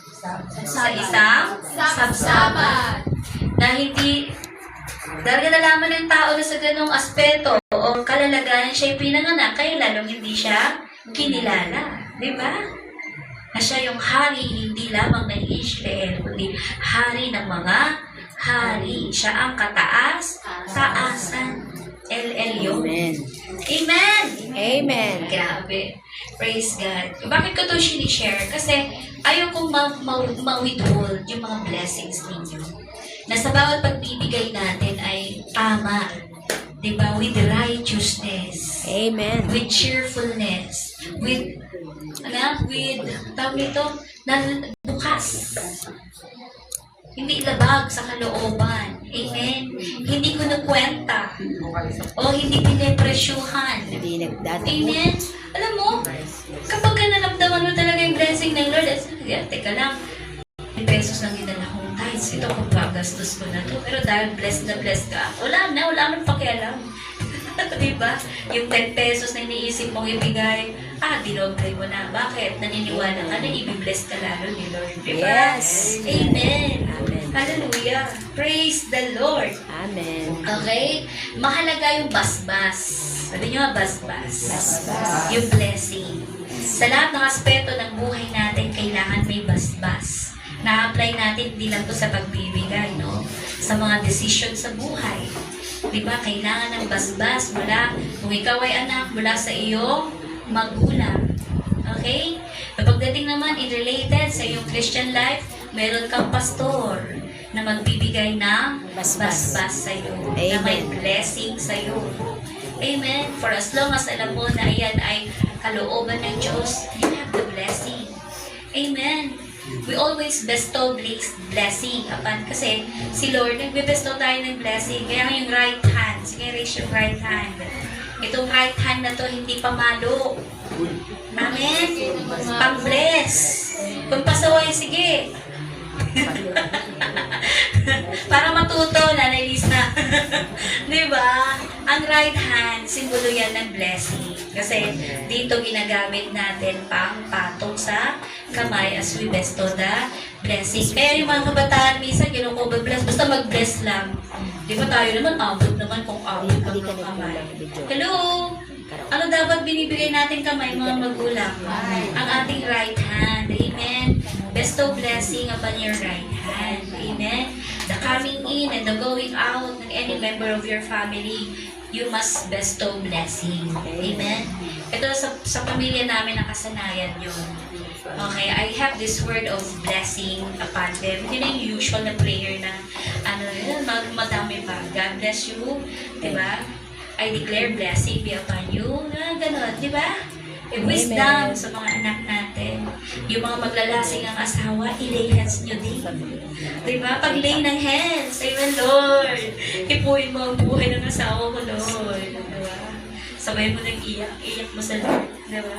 Sa isang sabsabat. Na hindi, dahil nalaman ng tao na sa ganong aspeto o kalalagayan siya'y pinanganak, kaya lalong hindi siya kinilala. Diba? Na siya yung hari, hindi lamang ng Israel, kundi hari ng mga hari. Siya ang kataas-taasan. LL yun. Amen! Amen. Grabe. Praise God. Bakit ko ito sinishare? Kasi ayaw kong ma-withhold yung mga blessings ninyo. Na sa bawat pagbibigay natin ay tama. Diba? With righteousness. Amen. With cheerfulness. With tawag nito, bukas. Hindi labag sa kalooban. Amen. Hindi ko nakwenta. O hindi pinepresyuhan. Hindi nagdadamot. Amen. Alam mo, kapag naramdaman mo talaga yung blessing ng Lord, teka lang, 10 pesos lang yung dala kong tithes. Ito kung pagastos ko na to. Pero dahil blessed ka, wala nang pakialam. Diba? Yung 10 pesos na iniisip mong ibigay, dinoble mo na. Bakit? Naniniwala ka na i-bless ka lalo ni Lord. Diba? Yes. Amen. Amen. Hallelujah. Praise the Lord. Amen. Okay? Mahalaga yung basbas. Sabi nyo nga, basbas. Basbas. Yung blessing. Sa lahat ng aspeto ng buhay natin, kailangan may basbas. Na-apply natin hindi lang to sa pagbibigay, no? Sa mga decision sa buhay. Diba? Kailangan ng basbas mula, kung ikaw ay anak, mula sa iyong magulang. Okay? Pagdating naman, related sa iyong Christian life, meron kang pastor na magbibigay ng basbas sa iyo. Na may blessing sa iyo. Amen. For as long as alam mo na iyan ay kalooban ng Diyos, you have the blessing. Amen. We always bestow blessing upon, kasi si Lord, nagbe-bestow tayo ng blessing. Kaya yung right hand, sige, raise your right hand. Itong right hand na to, hindi pamalo. Amen. Pang-bless. Kung pasaway, sige. Para matuto, Nanay Lisa. Diba? Ang right hand, simbolo yan ng blessing. Kasi dito ginagamit natin pang patong sa kamay as we bestow the blessing. Kaya yung mga kabataan, minsan, bless, basta mag-bless lang. Di ba tayo naman, abot naman kung abot ka ng kamay. Hello? Ano dapat binibigay natin kamay, mga magulang? Ang ating right hand. Amen. Bestow blessing upon your right hand. Amen. The coming in and the going out ng any member of your family, you must bestow blessing. Amen. Ito sa pamilya namin nakasanayan yun. Okay, I have this word of blessing upon them. Hindi na yung usual na prayer na madami pa. God bless you. Diba? I declare blessing be upon you. Ganon, diba? Yung wisdom sa mga anak natin. Yung mga maglalasing ang asawa, ilay hands nyo din. Diba? Pag-lay ng hands. Amen, Lord. Ipuin mo ang buhay ng asawa ko, Lord. Diba? Sabay mo nang iyak. Iyak mo sa Lord. Diba?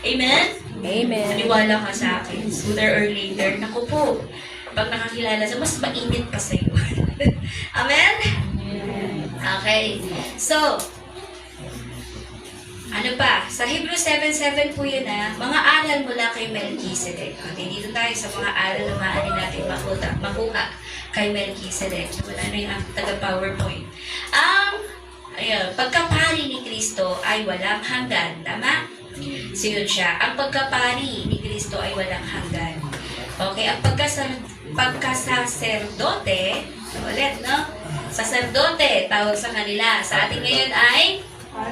Amen? Amen. Maniwala ka sa akin. Sooner or later. Naku po. Pag nakakilala sa mas mainit pa sa'yo. Amen? Okay. So, ano pa? Sa Hebrews 7:7 po yun mga aral mula kay Melchizedek. Okay, dito tayo sa mga aral na maaari natin makuha kay Melchizedek. Wala na yung taga-PowerPoint. Pagkapari ni Kristo ay walang hanggan. Tama? So yun siya. Ang pagkapari ni Kristo ay walang hanggan. Okay, ang pagkasaserdote, ulit, no? Saserdote, tawag sa kanila. Sa atin ngayon ay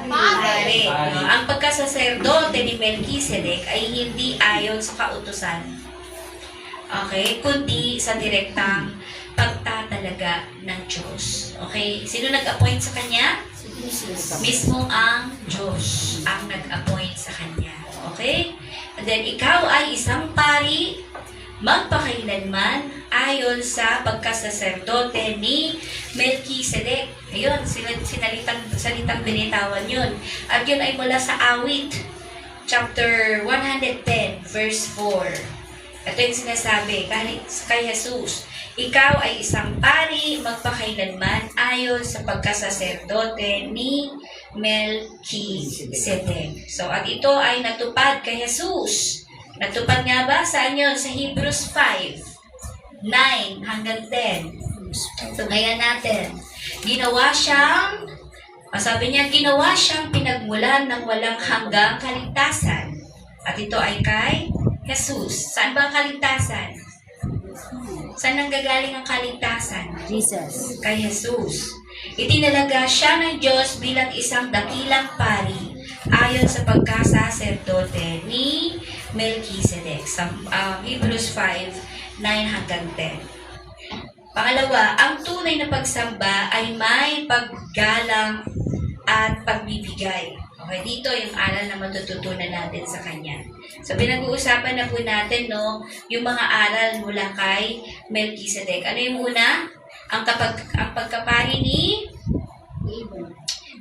pare. Ang pagkasaserdote ni Melchizedek ay hindi ayon sa kautusan. Okay? Kundi sa direktang pagtatalaga ng Diyos. Okay? Sino nag-appoint sa kanya? Mismo ang Diyos ang nag-appoint sa kanya. Okay? And then, ikaw ay isang pari magpakailanman ayon sa pagkasaserdote ni Melchizedek. Ayun, salitang binitawan yun. At yun ay mula sa Awit, chapter 110, verse 4. Ito yung sinasabi kay Jesus. Ikaw ay isang pari magpakailanman ayon sa pagkasaserdote ni Melchizedek. So, at ito ay natupad kay Jesus. Natupad nga ba? Saan yun? Sa Hebrews 5, 9 hanggang 10. Tungayan natin. Ginawa siyang pinagmulan ng walang hanggang kaligtasan. At ito ay kay Jesus. Saan ba ang kaligtasan? Saan nanggagaling ang kaligtasan? Jesus. Kay Jesus. Itinalaga siya ng Diyos bilang isang dakilang pari ayon sa pagkasaserdote ni Melchizedek. Sa Hebrews 5, 9 hanggang 10. Pangalawa, ang tunay na pagsamba ay may paggalang at pagbibigay. Okay, dito yung aral na matututunan natin sa kanya. So, pinag-uusapan na po natin, no, yung mga aral mula kay Melchizedek. Ano yung una? Ang pagkapari ni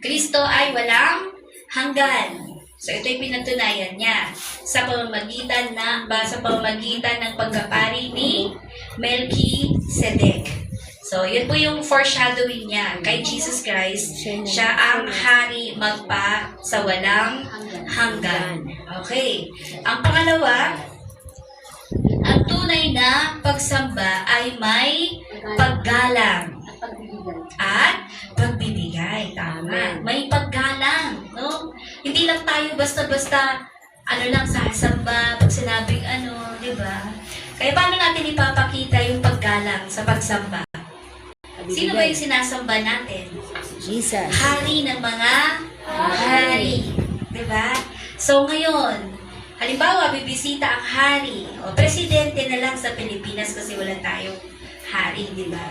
Kristo ay walang hanggan. So, ito yung pinatunayan niya sa pamamagitan ng pagkapari ni Melchizedek. So, yun po yung foreshadowing niya kay Jesus Christ. Siya ang hari magpa sa walang hanggan. Okay. Ang pangalawa, ang tunay na pagsamba ay may paggalang, at pagbibigay. Tama. May paggalang, no? Hindi lang tayo basta-basta lang sasamba pag sinabing di ba? Kaya paano natin ipapakita yung paggalang sa pagsamba? Sino ba yung sinasamba natin? Jesus. Hari ng mga hari. Di ba? So ngayon, halimbawa, bibisita ang hari o presidente na lang sa Pilipinas kasi wala tayong hari, di ba?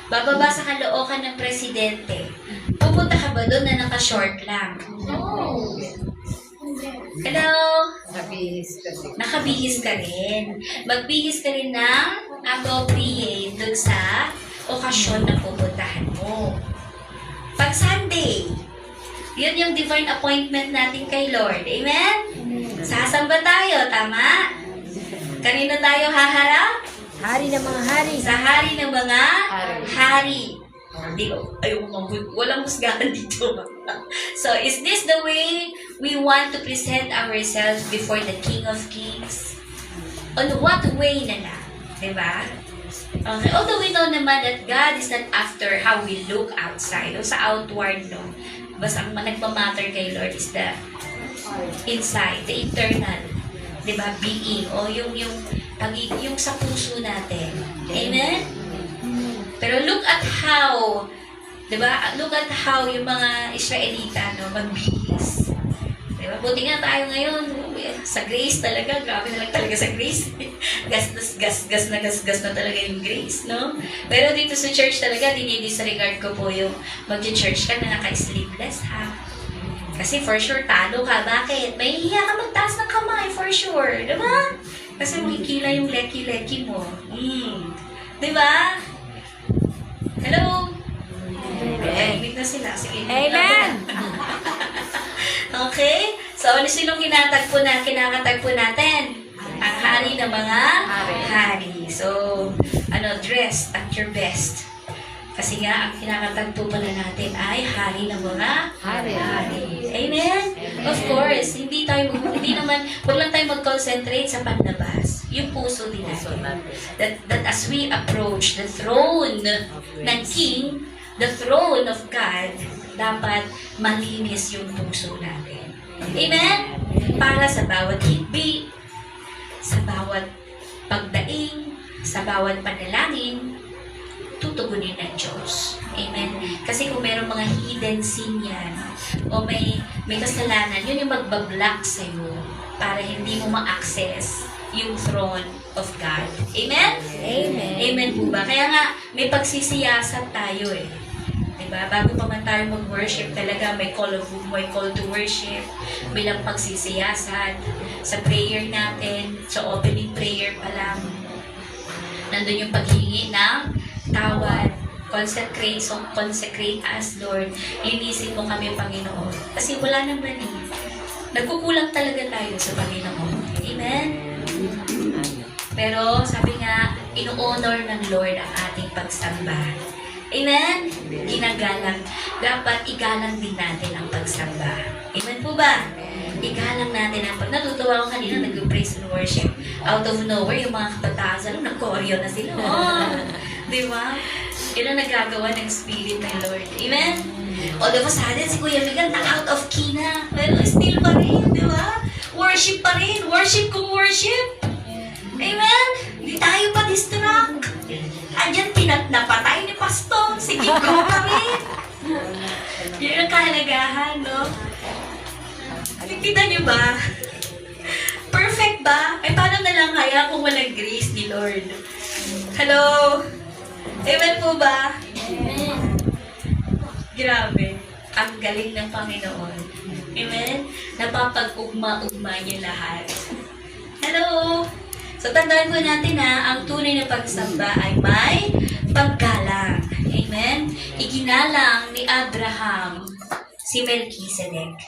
Bababa sa Caloocan ng presidente. Pupunta ka ba doon na naka-short lang? Hello? Nakabihis ka rin. Magbihis ka rin ng appropriate doon sa okasyon na pupuntahan mo. Pag Sunday, yun yung divine appointment natin kay Lord. Amen? Sasamba tayo, tama? Kanino tayo haharap? Hari ng mga hari. Sa hari ng mga hari. Walang husgahan dito. So, is this the way we want to present ourselves before the King of Kings? On what way na lang? Diba? Okay. Although we know naman that God is not after how we look outside o sa outward, no? Basta ang nagmamatter kay Lord is the inside, the internal, diba? Being, o yung sa puso natin. Amen? Pero look at how, diba? Look at how yung mga Israelita, no, magbihis. Diba? Buti nga tayo ngayon, sa grace talaga, grabe na lang talaga sa grace. gas na talaga yung grace, no? Pero dito sa church talaga, dinidisregard ko po yung mag-church ka na naka-sleeveless, ha? Kasi for sure, talo ka. Bakit? Mahihiya ka magtaas ng kamay, for sure. Diba? Kasi makikila yung leki-leki mo. Diba? Hello? Imit na sila. Sige. Amen! Okay? So, sinong kinakatagpo natin? Ang hari ng mga hari. So, dress at your best. Kasi nga, ang kinakatagpo pala natin ay hari ng mga hari. Amen? Of course, wag lang tayo mag-concentrate sa panlabas. Yung puso din natin. That as we approach the throne ng King, the throne of God, dapat malinis yung puso natin. Amen? Para sa bawat higbi, sa bawat pagdaing, sa bawat panalangin, tutugunin ng Diyos. Amen? Kasi kung mayroong mga hidden sin yan, o may kasalanan, yun yung magbablock sa'yo para hindi mo ma-access yung throne of God. Amen? Amen. Amen po ba? Kaya nga, may pagsisiyasat tayo eh. Diba? Bago pa man tayo mag-worship talaga, may call to worship, bilang pagsisiyasat, sa prayer natin, sa opening prayer pa lang, nandun yung paghingi ng tawad, consecrate us, Lord. Linisin mo kami, Panginoon. Kasi wala naman eh. Nagkukulang talaga tayo sa Panginoon. Amen? Pero sabi nga, ino-honor ng Lord ang ating pagsamba. Amen? Ginagalang. Dapat igalang din natin ang pagsamba. Amen po ba? Igalang natin ang natutuwa ko kanina, nag-praise and worship. Out of nowhere, yung mga kabataan, nag-choreo na sila. Oh, di ba? Yun ang nagagawa ng Spirit ng Lord. Amen? All of a sudden, si Kuya Miguel na out of key na. Pero still pa rin, di ba? Worship pa rin. Worship kung worship. Amen? Hindi tayo pa-distract. Andyan, napatay ni Pastor. Sige, go pa rin. Yun ang kahalagahan, no? Kita niyo ba? Perfect ba? Eh, paano na lang kaya kung walang grace ni Lord? Hello? Amen po ba? Amen. Grabe. Ang galing ng Panginoon. Amen? Napapag-ugma-ugma niya lahat. Hello? So, tandaan po natin na ang tunay na pagsamba ay may paggalang. Amen? Iginalang ni Abraham si Melchizedek.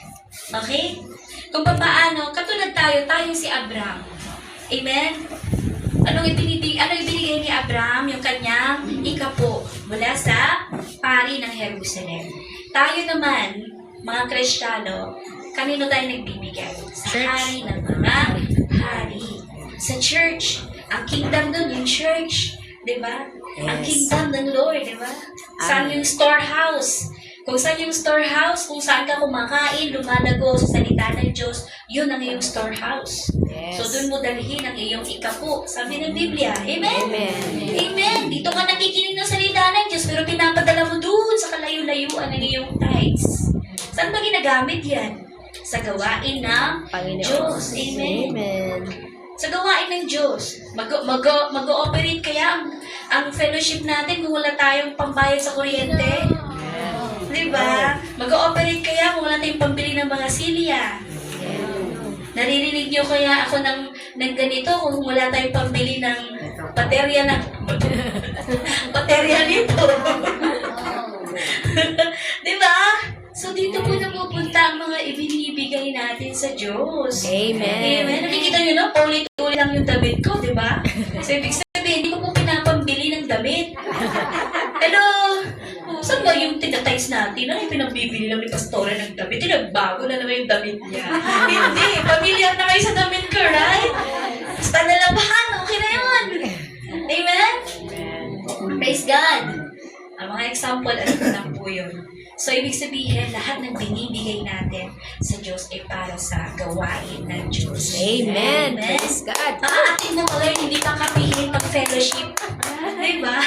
Okay? Kung paano, katulad tayo si Abraham. Amen? Anong ibinigay ni Abraham? Yung kanyang ikapo mula sa pari ng Jerusalem. Tayo naman, mga Kristiyano, kanino tayo nagbibigay? Sa hari ng mga hari. Sa church. Ang kingdom doon, yung church. Diba? Ang Yes. kingdom ng Lord, di ba? Saan yung storehouse? Kung saan yung storehouse, kung saan ka kumakain, lumalago sa salita ng Diyos, yun ang iyong storehouse. Yes. So, doon mo dalhin ang iyong ikapo. Sabi ng Biblia. Amen? Amen. Amen. Dito ka nakikinig ng salita ng Diyos, pero pinapadala mo doon sa kalayo-layuan ng iyong tithes. Saan ba ginagamit yan? Sa gawain ng Panginoon. Diyos. Amen. Amen. Sa gawain ng Diyos. Mag-ooperate kaya ang fellowship natin kung wala tayong pambayad sa kuryente? Diba? Mag-ooperate kaya kung wala tayong pambili ng mga silya? Naririnig niyo kaya ako ng ganito kung wala tayong pambili ng baterya baterya nito? Diba? So, dito po napupunta ang mga ibinibigay natin sa Diyos. Amen. Amen. Nakikita nyo na, paulit-ulit lang yung damit ko, di ba? So, ibig sabihin, hindi ko po pinapambili ng damit. Hello? Saan ba yung tinatights natin? Ano yung pinabibili lang ni Pastora ng damit? Tinagbago na naman yung damit niya. Hindi. Pamilyar na kayo sa damit ko, right? Basta nalabahan. Okay na yun. Amen? Praise God. Ang mga example, ano ko lang po yun. So, ibig sabihin, lahat ng binibigay natin sa Diyos ay para sa gawain ng Diyos. Amen. Amen. Praise God. Aatin mo ngayon, hindi ka kapihin pag-fellowship. Diba?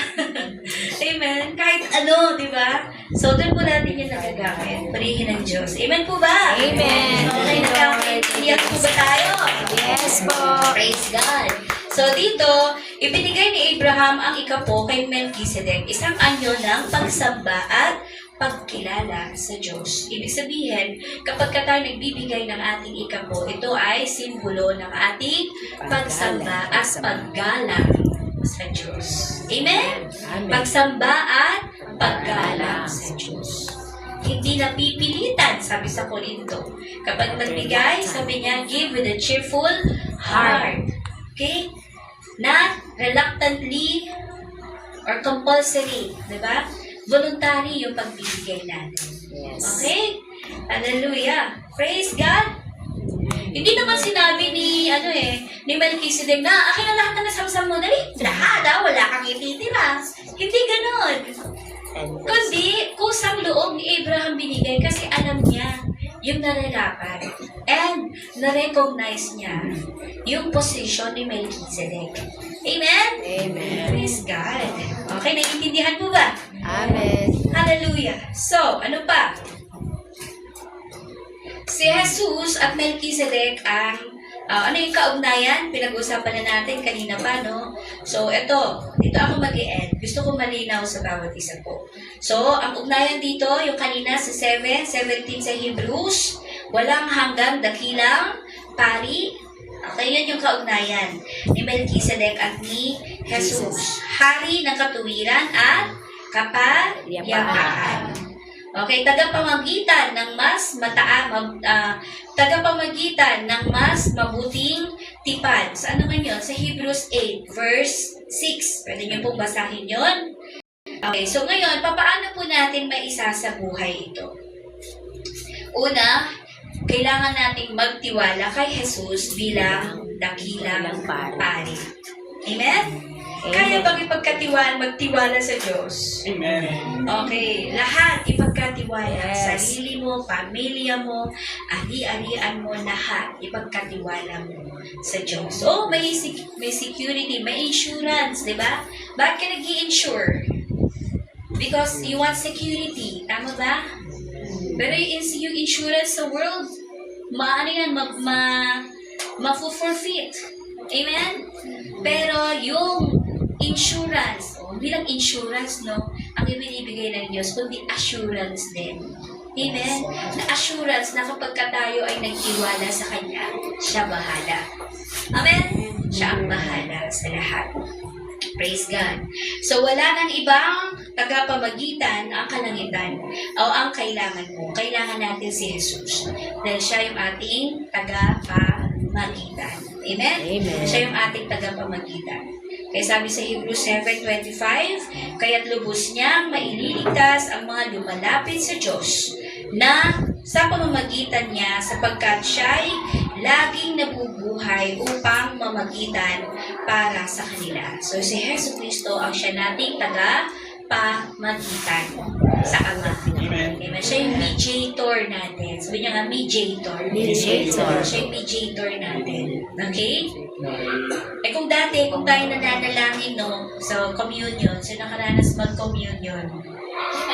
Amen. Kahit ano, diba? So, doon po natin yung nagagamit. Purihin ng Diyos. Amen po ba? Amen. Okay, nagkakaintindihan po ba tayo? Yes po. Praise God. So, dito, ibinigay ni Abraham ang ikapo kay Melchizedek, isang anyo ng pagsamba at pagkilala sa Diyos. Ibig sabihin, kapag tayo nagbibigay ng ating ikapo, ito ay simbolo ng ating pagsamba at paggalang sa Diyos. Amen? Amen. Pagsamba at paggalang sa Diyos. Hindi napipilitan, sabi sa Korinto. Kapag nagbigay, sabi niya, give with a cheerful heart. Okay? Not reluctantly or compulsory. Diba? Voluntary yung pagbibigay natin. Yes. Okay? Hallelujah. Praise God. Hindi naman sinabi ni Melchizedek na akin na lahat na nasamsam mo. Dali, lahat wala kang ititira. Hindi ganon. Kundi, kusang loob ni Abraham binigay kasi alam niya yung nararapat. And na-recognize niya yung position ni Melchizedek. Amen? Amen. Praise God. Okay, naiintindihan po ba? Amen. Hallelujah. So, ano pa? Si Jesus at Melchizedek ang ano yung kaugnayan? Pinag-usapan na natin kanina pa, no? So, dito ako mag-i-end. Gusto ko malinaw sa bawat isa po. So, ang ugnayan dito, yung kanina sa 7:17 sa Hebrews, walang hanggang dakilang pari. Okay, yun yung kaugnayan ni Melchizedek at ni Jesus. Hari ng katuwiran at kapayapaan. Okay, tagapamagitan ng mas tagapamagitan ng mas mabuting tipan. Saan naman yun? Sa Hebrews 8, verse 6. Pwede niyo pong basahin yun. Okay, so ngayon, papaano po natin maisasabuhay ito? Una, kailangan nating magtiwala kay Jesus bilang dakilang pari. Amen? Kaya bang magtiwala sa Diyos? Amen. Okay, lahat ipagkatiwala. Yes. Sarili mo, pamilya mo, ari-arian mo, lahat ipagkatiwala mo sa Diyos. So, may security, may insurance, di ba? Bakit ka nag-i-insure? Because you want security. Tama ba? Pero yung insurance sa world, ma-forfeit. Amen? Pero yung insurance, bilang insurance, no, ang ibinibigay ng Diyos, kundi assurance din. Amen? Na assurance na kapag tayo ay nagtiwala sa Kanya, siya bahala. Amen? Siya ang bahala sa lahat. Praise God. So, wala nang ibang tagapamagitan ang kalangitan o ang kailangan mo. Kailangan natin si Jesus. Dahil siya yung ating tagapamagitan. Amen? Amen. Siya yung ating tagapamagitan. Kaya sabi sa Hebrews 7:25, kaya't lubos niyang maililigtas ang mga lumalapit sa Diyos na sa pamamagitan niya sapagkat siya'y laging nabubuhay upang mamagitan para sa kanila. So, si Hesus Kristo ang siya nating taga-pamagitan sa Ama. Amen. Siya yung mediator natin. Sabi niya nga, mediator. Mediator. Siya yung mediator natin. Okay? Eh kung dati, kung tayo nananalangin, no, sa communion, so nakaranas mag-communion.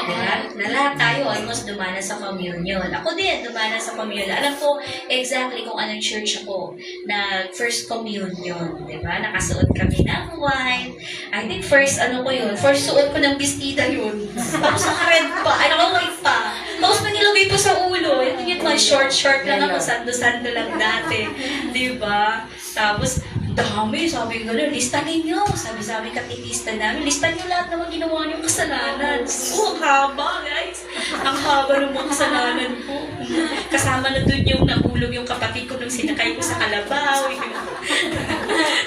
Diba? Na lahat tayo almost dumanas sa communion. Ako din, dumanas sa communion. Alam ko exactly kung anong church ako na first communion. Diba? Nakasuot kami ng wine. I think first suot ko ng bestida yun. Tapos naka-red pa. Ay, naka-white pa. Tapos manilagay ko sa ulo. Yung mga short lang ako. Sando-sando lang dati. Diba? Tapos, dami, sabi ko gano'n, lista ninyo. Sabi katikista namin, lista nyo lahat ng mga ginawa niyong kasalanan. Oh, ang haba, guys. Ang haba ng mga kasalanan ko. Kasama na dun yung nahulog yung kapatid ko nung sinakay ko sa kalabaw.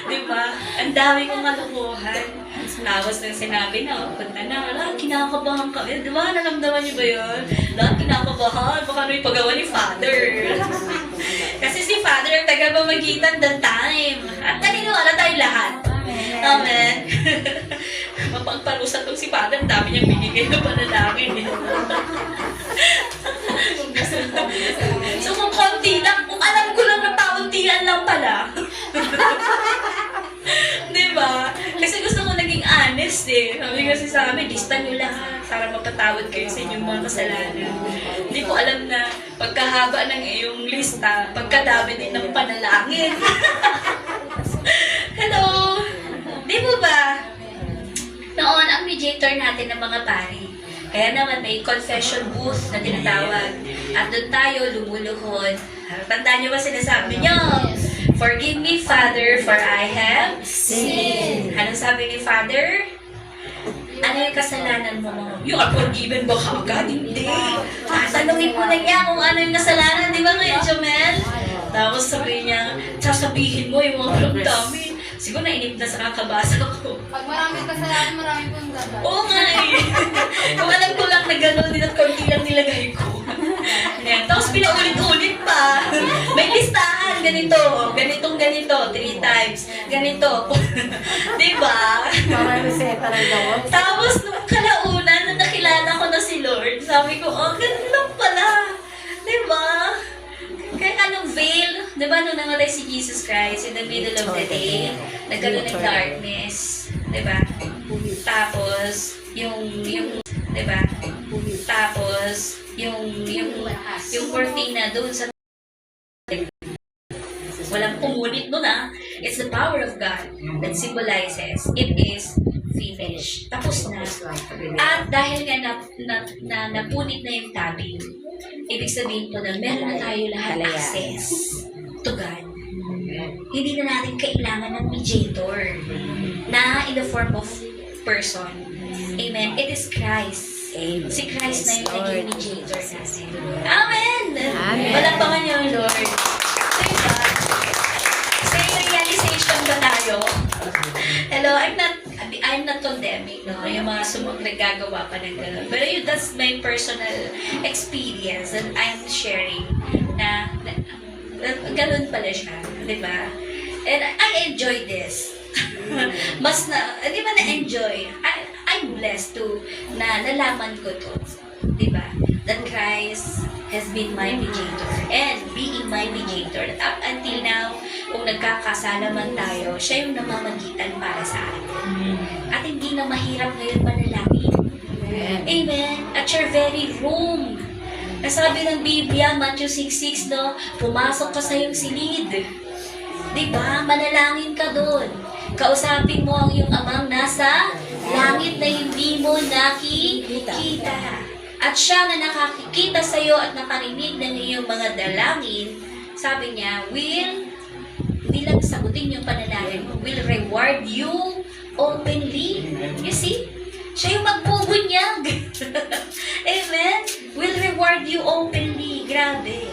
Diba? Ang dami kong malukuhan. Tapos nang sinabi na, punta na, lahat kinakabahan ka. Diba? Nalamdaman niyo ba yun? Lahat kinakabahan. Baka ano yung pagawa ni Father. Kasi si Father ang taga-pamagitan that time. At naniniwala tayo lahat. Amen. Mapagparusa tong si Father, ang dami niyang binigay na panalangin. So kung konti lang, kung alam ko lang na pauntian lang pala. Diba? Kasi gusto ko naging honest eh. Sabi kasi sa amin, lista nyo lahat para mapatawad kayo sa inyong mga kasalanan. Hindi ko alam na pagkahaba ng iyong lista, pagkadami din ng panalangin. Hello! Di ba ba? Noon, ang mediator natin ng mga pari. Kaya naman may confession booth na tinatawag. At doon tayo lumuluhod. Tandaan niyo ba sinasabi niyo? Forgive me, Father, for I have sinned. Anong sabi ni Father? Ano yung kasalanan mo? You are forgiven ba kagad? Hindi. Tatanungin mo na niya kung ano yung kasalanan. Di ba ngayon, Jomel? Tapos sasabihin mo yung mga damdamin. Siguro nainip na sa kakabasa ko. Pag maraming kasalanan, marami pong dapat. Oo nga eh. Kung alam ko lang na gano'n din at konti lang nilagay ko. Ayan. Tapos pinaulit-ulit pa. May listahan. Ganito. Ganitong ganito. 3 times. Ganito. Diba? Tapos nung kalaunan na nakilala ko na si Lord, sabi ko, oh, ganun lang pala. Diba? Kaya anong veil, di ba nung nangalay si Jesus Christ in the middle of the day, nagkaroon ng darkness, di ba? Tapos, di ba? Tapos, yung cortina doon sa walang pumunit nun it's the power of God that symbolizes it is finished. Tapos na. At dahil nga napunit na yung tabi, ibig sabihin po na meron na tayo lahat access to God. Hindi na natin kailangan ng mediator na in the form of person. Amen. It is Christ. Amen. Si Christ na yung naging mediator natin. Amen! Amen. Walang pa man yung Lord. Diba? Same realization ba tayo? Hello, I'm not condemning, no? Yung mga nagagawa pa ng gano'n. Pero that's my personal experience that I'm sharing na gano'n pala siya, di ba? And I enjoy this. Di ba na-enjoy? I'm blessed to na nalaman ko to, di ba? That Christ has been my mediator and being my mediator. Up until now, kung nagkakasala man tayo, siya yung namamagitan para sa atin. At hindi na mahirap ngayon manalangin. Amen. At your very room. Nasabi ng Biblia, Matthew 6:6, no? Pumasok ka sa iyong silid. Diba? Manalangin ka doon. Kausapin mo ang iyong amang nasa langit na hindi mo nakikita. At siya na nakakikita sa iyo at nakarinig ng iyong mga dalangin, sabi niya, hindi lang sagutin yung panalangin mo, will reward you openly. You see? Siya yung magbubunyag. Amen? Will reward you openly. Grabe.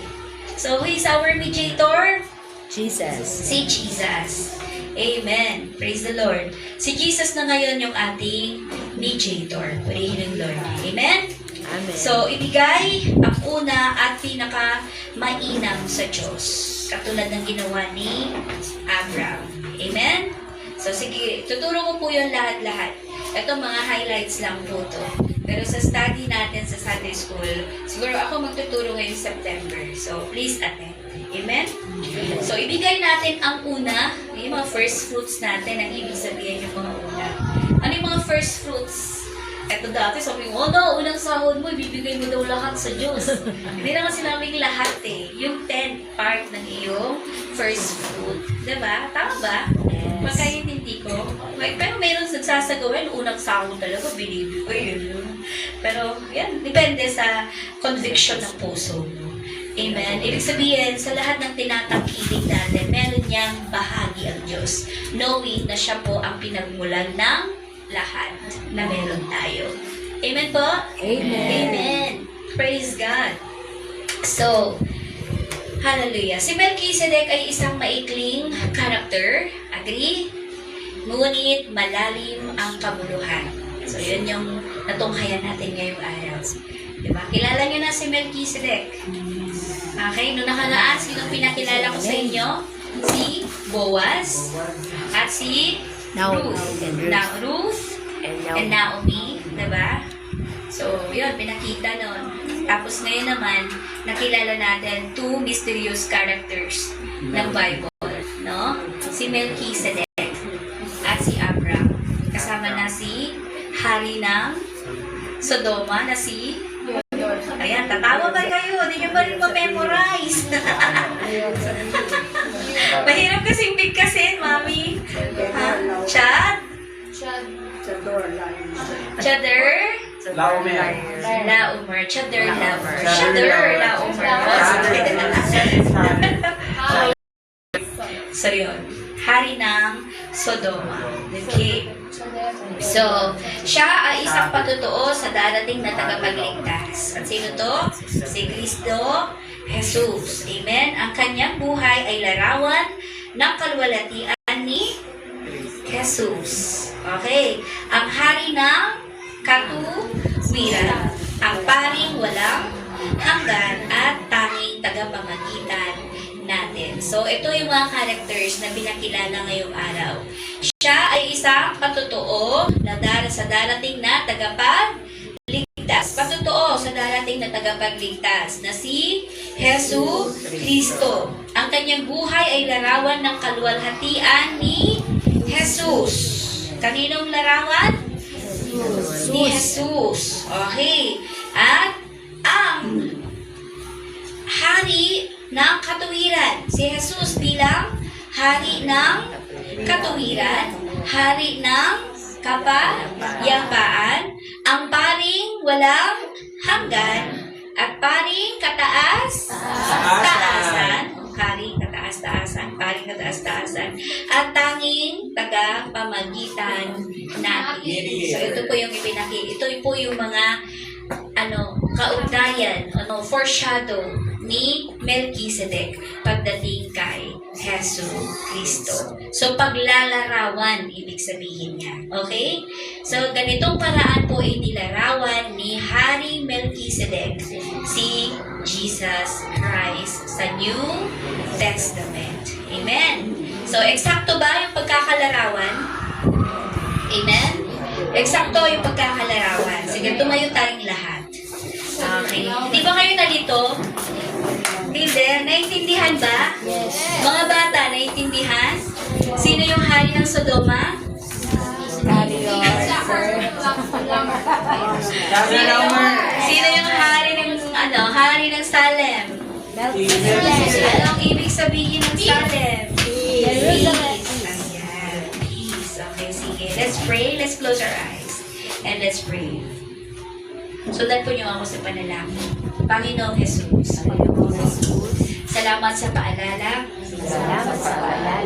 So, who is our mediator? Jesus. Si Jesus. Amen. Praise the Lord. Si Jesus na ngayon yung ating mediator. Purihin ng Lord. Amen? Amen. So, ibigay ang una at pinaka-mainam sa Diyos. Katulad ng ginawa ni Abraham. Amen? So sige, tuturo ko po yung lahat-lahat. Ito mga highlights lang po to. Pero sa study natin sa Sunday School, siguro ako magtuturo ngayong September. So please attend. Amen? So ibigay natin ang una, yung mga first fruits natin, ang ibig sabihin yung mga una. Ano yung mga first fruits? Ito dati, sabi mo, daw, unang sahod mo, ibibigay mo daw lahat sa Diyos. Hindi naman sinabing lahat eh. Yung 10th part ng iyong first fruit. Diba? Tama ba? Magkaintindi ko. Pero mayroon nagsasagawin, unang sahod talaga, believe ko yun. Pero yan, depende sa conviction ng puso mo. Amen. Ibig sabihin, sa lahat ng tinatangkilik natin, meron niyang bahagi ang Diyos. Knowing na siya po ang pinagmulan ng lahat na meron tayo. Amen po? Amen. Amen. Praise God. So, hallelujah. Si Melchizedek ay isang maikling character. Agree? Ngunit malalim ang kabuluhan. So, yun yung natunghayan natin ngayong araw. Diba? Kilala niyo na si Melchizedek. Okay, noong nakaraan, sino pinakilala ko sa inyo? Si Boaz at si Ruth and Naomi, diba? So, yun, pinakita nun. Tapos ngayon naman, nakilala natin two mysterious characters ng Bible, no? Si Melchizedek at si Abraham. Kasama na si hari ng Sodoma na si ayan, tatawa ba kayo? Hindi nyo ba rin ma-memorize? Mahirap kasing bigkasin, Mami. Ha? Chad? Chadder? Laomer. Chadder, Laomer. Chadder, Laomer. So, yun. Hari ng Sodoma. Okay. So, siya ay isang patutuo sa darating na tagapagligtas. At sino to? Si Kristo Jesus. Amen? Ang kanyang buhay ay larawan ng kalwalatian ni Jesus. Okay? Ang hari ng katuwiran. Ang paring walang hanggan at tanging tagapamagitan natin. So, ito yung mga characters na pinakilala ngayong araw. Siya ay isang patutuo na sa darating na tagapagligtas. Patutuo sa darating na tagapagligtas na si Jesus Kristo. Ang kanyang buhay ay larawan ng kaluwalhatian ni Jesus. Kaninong larawan? Ni Jesus. Okay. At ang hari ng katuwiran. Si Jesus bilang hari ng katuwiran, hari ng kapayapaan, ang paring walang hanggan, at paring kataas-taasan, paring kataas-taasan, paring kataas-taasan, at tanging tagapamagitan natin. So ito po yung ito po yung mga kaugnayan, foreshadow ni Melchizedek pagdating kay Jesus Kristo. So, paglalarawan, ibig sabihin niya. Okay? So, ganitong paraan po inilarawan ni Hari Melchizedek si Jesus Christ sa New Testament. Amen? So, eksakto ba yung pagkakalarawan? Amen? Eksakto yung pagkakalarawan. Sige, tumayo tayong lahat. Okay. Di ba kayo nalito? Hindi. Naintindihan ba? Yes. Mga bata, naintindihan? Sino yung hari ng Sodoma? Sino yung hari ng hari ng Salem? Anong ibig sabihin ng Salem? Peace. Ayan. Peace. Okay, sige. Let's pray. Let's close our eyes. And let's pray. Sundan po niyo ako sa panalangin. Panginoong Jesus. Salamat sa paalala.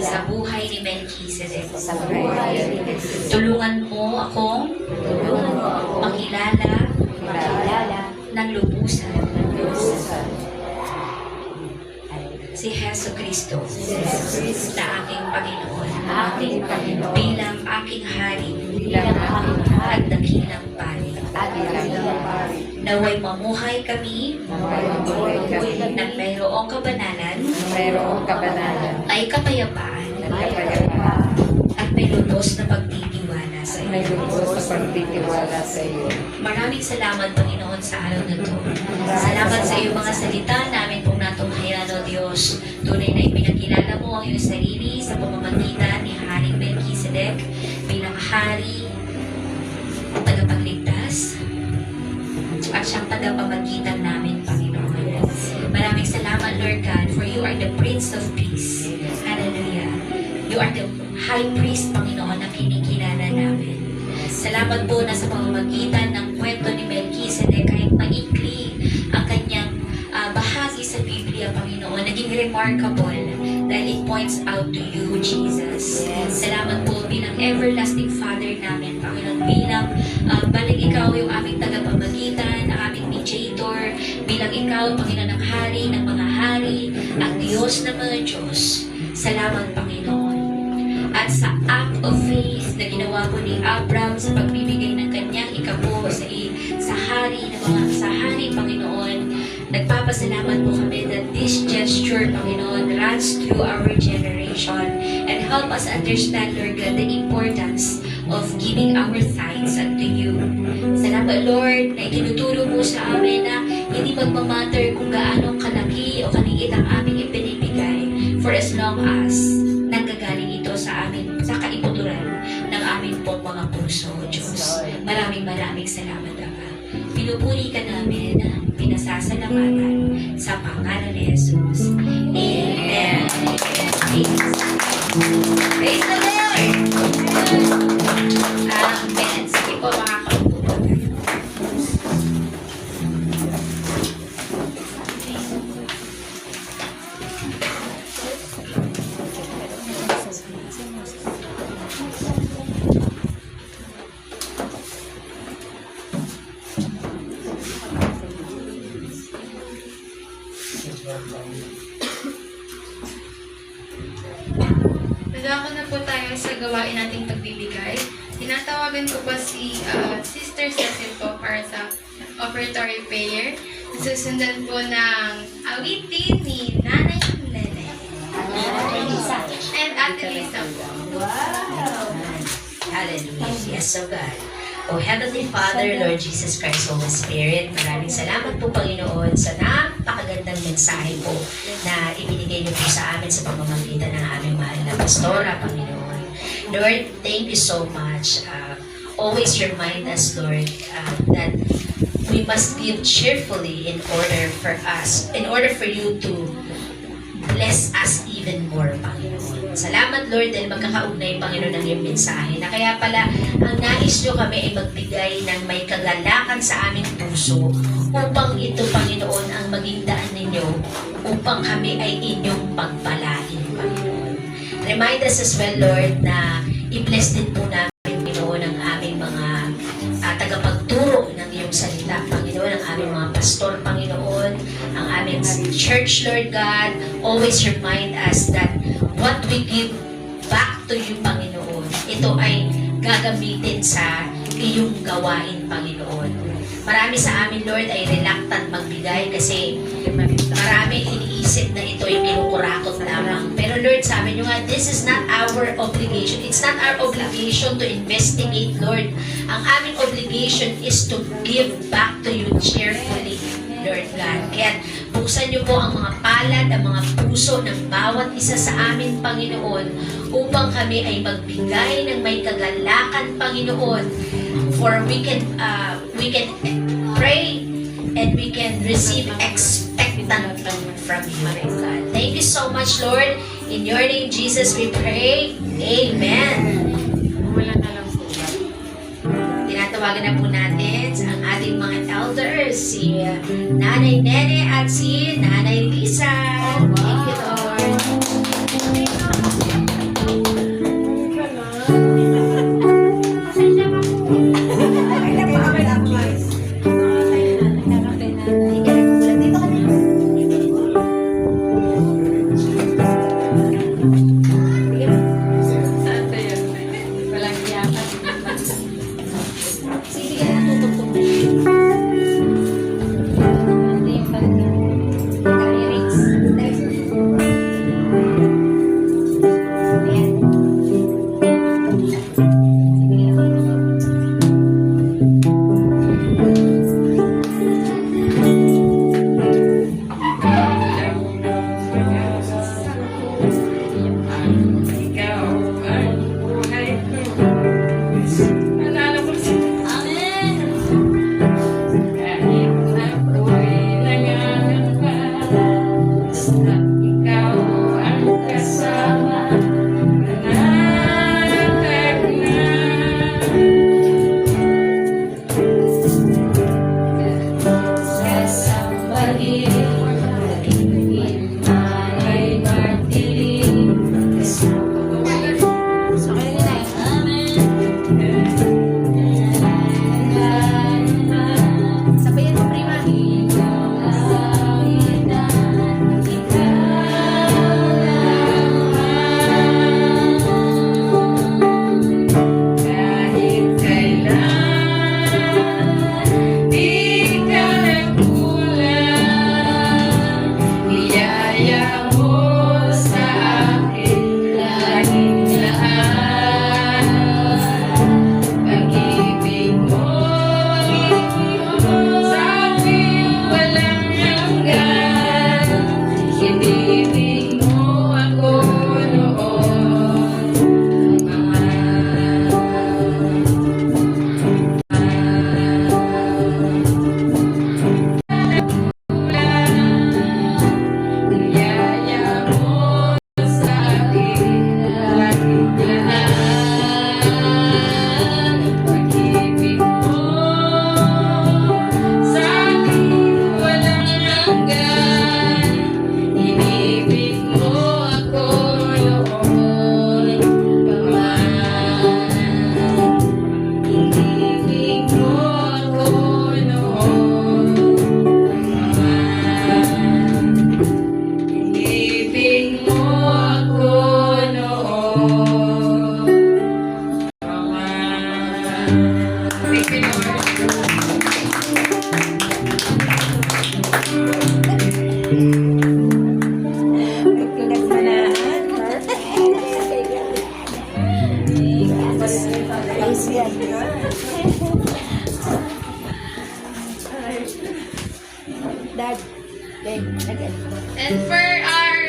Sa buhay ni Melchizedek. Tulungan mo akong makilala ng lubusan si Jesu Kristo na aking Panginoon bilang aking hari at dakilang pari. Naway mamuhay kami ng mayroong kabanalan ay kapayapaan at may lubos na pagtitiwala sa iyo. May lubos sa pagtitiwala sa iyo. Maraming salamat, Panginoon, sa araw na ito. Salamat sa iyong mga salita namin pong natunghayan, O Diyos. Tunay na ipinakilala mo ang iyong sarili sa pamamagitan ni Haring Melchizedek bilang hari, tagapagligtas, at siyang tagapamagitan namin, Panginoon. Maraming salamat, Lord God, for you are the Prince of Peace. Hallelujah. You are the High Priest, Panginoon, na kinikilala namin. Salamat po na sa pamamagitan ng kwento ni Melchizedek kahit maikli ang kanyang bahagi sa Biblia, Panginoon, naging remarkable dahil it points out to you, Jesus. Salamat po bilang everlasting Father namin, Panginoon, bilang balang ikaw yung aming tagapamagitan, ang aming mediator, bilang ikaw, Panginoon, ang hari ng mga hari, ang Diyos ng mga Diyos. Salamat, Panginoon. At sa act of faith na ginawa po ni Abraham sa pagbibigay ng kanyang ikapo sa hari, Panginoon, nagpapasalamat po kami that this gesture, Panginoon, runs through our generation and help us understand, Lord God, the importance of giving our tithes unto you. Salamat, Lord, na itinuturo mo sa amin na hindi magmamatter kung gaano kalaki o kaliit ang aming ipinibigay for as long as nanggagaling ito sa amin, sa kaiputuran ng aming pong mga puso, Diyos. Maraming salamat, Ama. Pinupuri ka namin, pinasasalamatan sa pangalan ni Jesus. Amen. Praise the Lord! Amen. Sige po, makakaupo po tayo. Nadako na po tayo sa gawain nating pagbibigay. Tinatawagan ko pa si Sister Cecil po para sa offertory prayer. Susundan po ng awitin ni Nanay Nene. And Ate Lisa po. Hallelujah. Yes, so God. Oh, Heavenly Father, Lord Jesus Christ, Holy Spirit, maraming salamat po, Panginoon, sa napakagandang mensahe po na ibinigay niyo po sa amin sa pamamagitan ng aming mahal na pastora, Panginoon. Lord, thank you so much. Always remind us, Lord, that we must give cheerfully in order for you to bless us even more, Panginoon. Salamat, Lord, dahil magkakaugnay, Panginoon, ng iyong mensahe na kaya pala ang nais nyo kami ay magbigay ng may kagalakan sa aming puso upang ito, Panginoon, ang maging daan ninyo upang kami ay inyong pagpalain, Panginoon. Remind us as well, Lord, na i-bless din po namin, Panginoon, ang aming mga tagapagturo ng iyong salita, Panginoon, ang aming mga pastor, Panginoon, ang aming church, Lord God. Always remind us that what we give back to you, Panginoon, ito ay gagamitin sa iyong gawain, Panginoon. Marami sa amin, Lord, ay reluctant magbigay kasi marami iniisip na ito yung kinukurakot lamang. Pero Lord, sabi nyo nga, this is not our obligation. It's not our obligation to investigate, Lord. Ang aming obligation is to give back to you cheerfully, Lord God. Kaya buksan niyo po ang mga palad, ang mga puso ng bawat isa sa amin, Panginoon, upang kami ay magbigay ng may kagalakan, Panginoon. For we can pray and we can receive expectantly from you, my God. Thank you so much, Lord. In your name, Jesus, we pray. Amen. Tinatawagan na po natin ang ating mga elders, si Nanay Nene at si Nanay Lisa. Thank you, Lord. Thank you, Lord. Dad, again. And for our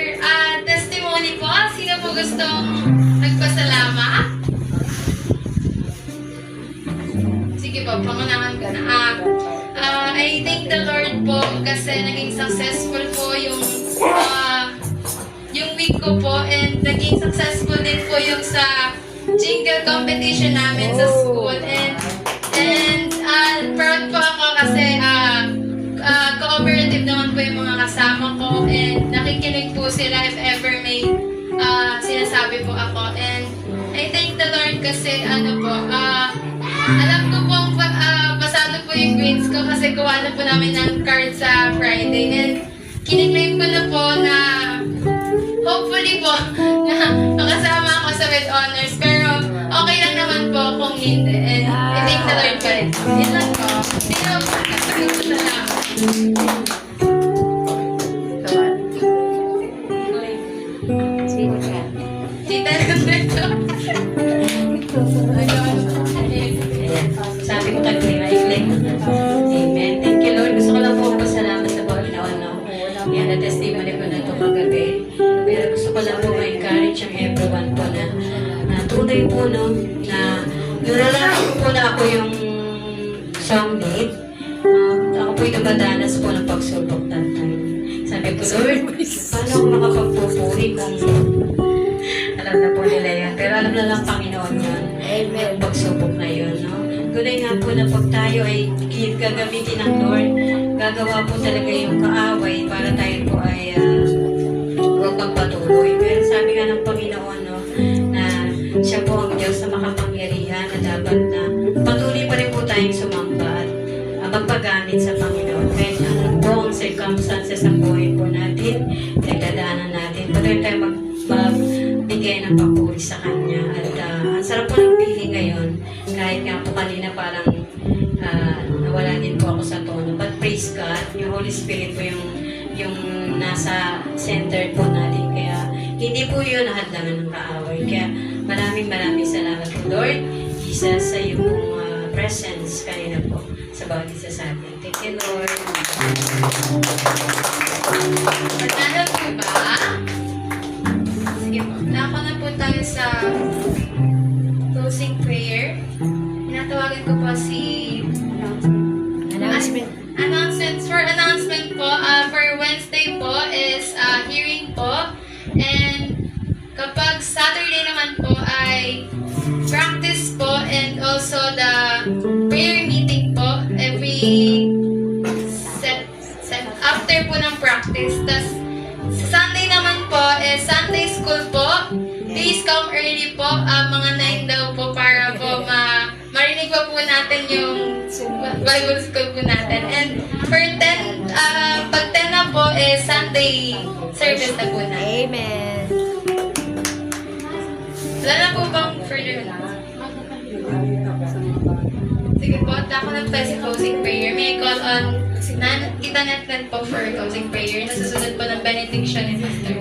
testimony po, sino po gustong nagpasalamat? Sige po, pangunahan ko na. I thank the Lord po kasi naging successful po yung week ko po and naging successful din po yung sa jingle competition namin sa school and proud po ako kasi cooperative naman po yung mga kasama ko and nakikinig po sila if ever may sinasabi po ako and I thank the Lord kasi alam ko pong pasado po yung grades ko kasi kuha na po namin ng card sa Friday and kiniklaim ko na po na hopefully po na makasama ako sa with honors pero okay lang naman po kung hindi and I thank the Lord po rin. Yun lang po. Hindi naman po. Salamat. Sino ka? Tita Roberto. Sabi ko kay Kuya Mike, amen. Thank you, Lord. Gusto ko lang po pasalamat sa Panginoon, no? Yan, na testimony ko na ito kagabi. Pero gusto ko lang po ma-encourage ang everyone po na tunay po, no? Na nalalaman ko po na ako yung song lead. Ako po'y nabadanas po ng pagsubok that time. Sabi ko, Lord, paano ako makapagpupuri kung alam na po nila yan. Pero alam na lang Panginoon yun. Yung pagsubok na yun, no? Gulay nga po na pag tayo ay gagamitin ng Lord, gagawa po talaga yung kaaway para tayo po ay huwag magpatuloy. Pero sabi nga ng Panginoon, no, na siya po ang Diyos na makapangyarihan na dapat na patuloy pa rin po tayong sumamba at magpagamit sa Panginoon. Kahit ano po ang circumstances ng buhay po natin, pinagdadaanan natin, patuloy tayo magbigay ng papuri sa Kanya. At ang sarap po ng feeling ngayon, kahit nga po kanina parang nawala din po ako sa tono. But praise God, yung Holy Spirit po yung nasa center po natin. Kaya hindi po yun nahadlangan ng kaaway. Kaya maraming salamat po, Lord Jesus, sa iyong presence kanina po sa bawat isa sa atin. Thank you, Lord. Matalo po ba? Sige po. Nako na po tayo sa closing prayer. Tinatawagan ko po si announcements. For announcement po, for Wednesday po is hearing po. And kapag Saturday naman po ay practice po and also the prayer meeting po every after po ng practice. Tas sa Sunday naman po is Sunday school po. Please come early po, mga 9 daw po para po marinig pa po natin yung Bible school po natin. And for 10, pag 10 na po is Sunday service na po natin. Amen. Wala na po bang further na? Sige po, ako na po sa closing prayer. May I call on Tita Netnet po for closing prayer. Nasusunod po ng benediction ni Pastor.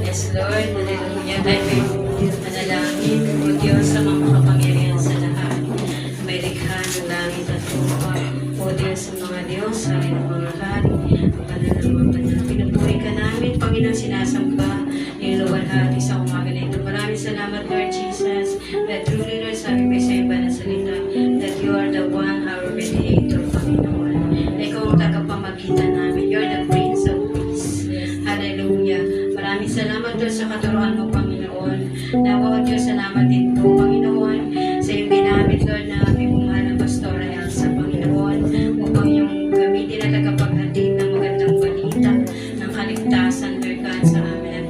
Yes, Lord. Hallelujah. Tayo may manalangin. O Diyos sa mga makapangyarihan sa lahat. May likha ng langit at lupa. O Diyos sa mga Diyos, hari ng mga hari. Ang panalangin na pinupuri ka namin. Panginoon, sinasamba. Niluwalhati sa umaga na ito. Maraming salamat, Lord Jesus. That truly, Lord, sabi ko sa iba na salita, that you are the one, our mediator, Panginoon. Na ikaw ang tagapamagitan namin. You are the Prince of Peace. Hallelujah. Maraming salamat, Lord, sa katuruan mo, Panginoon. Nawa, Diyos, salamat din po, Panginoon, sa iyong ginamit, Lord, na aming mahal na Pastora Elsa, Panginoon, upang yung gamitin na tagapaghatid ng magandang balita ng kaligtasan, Lord God, sa amin.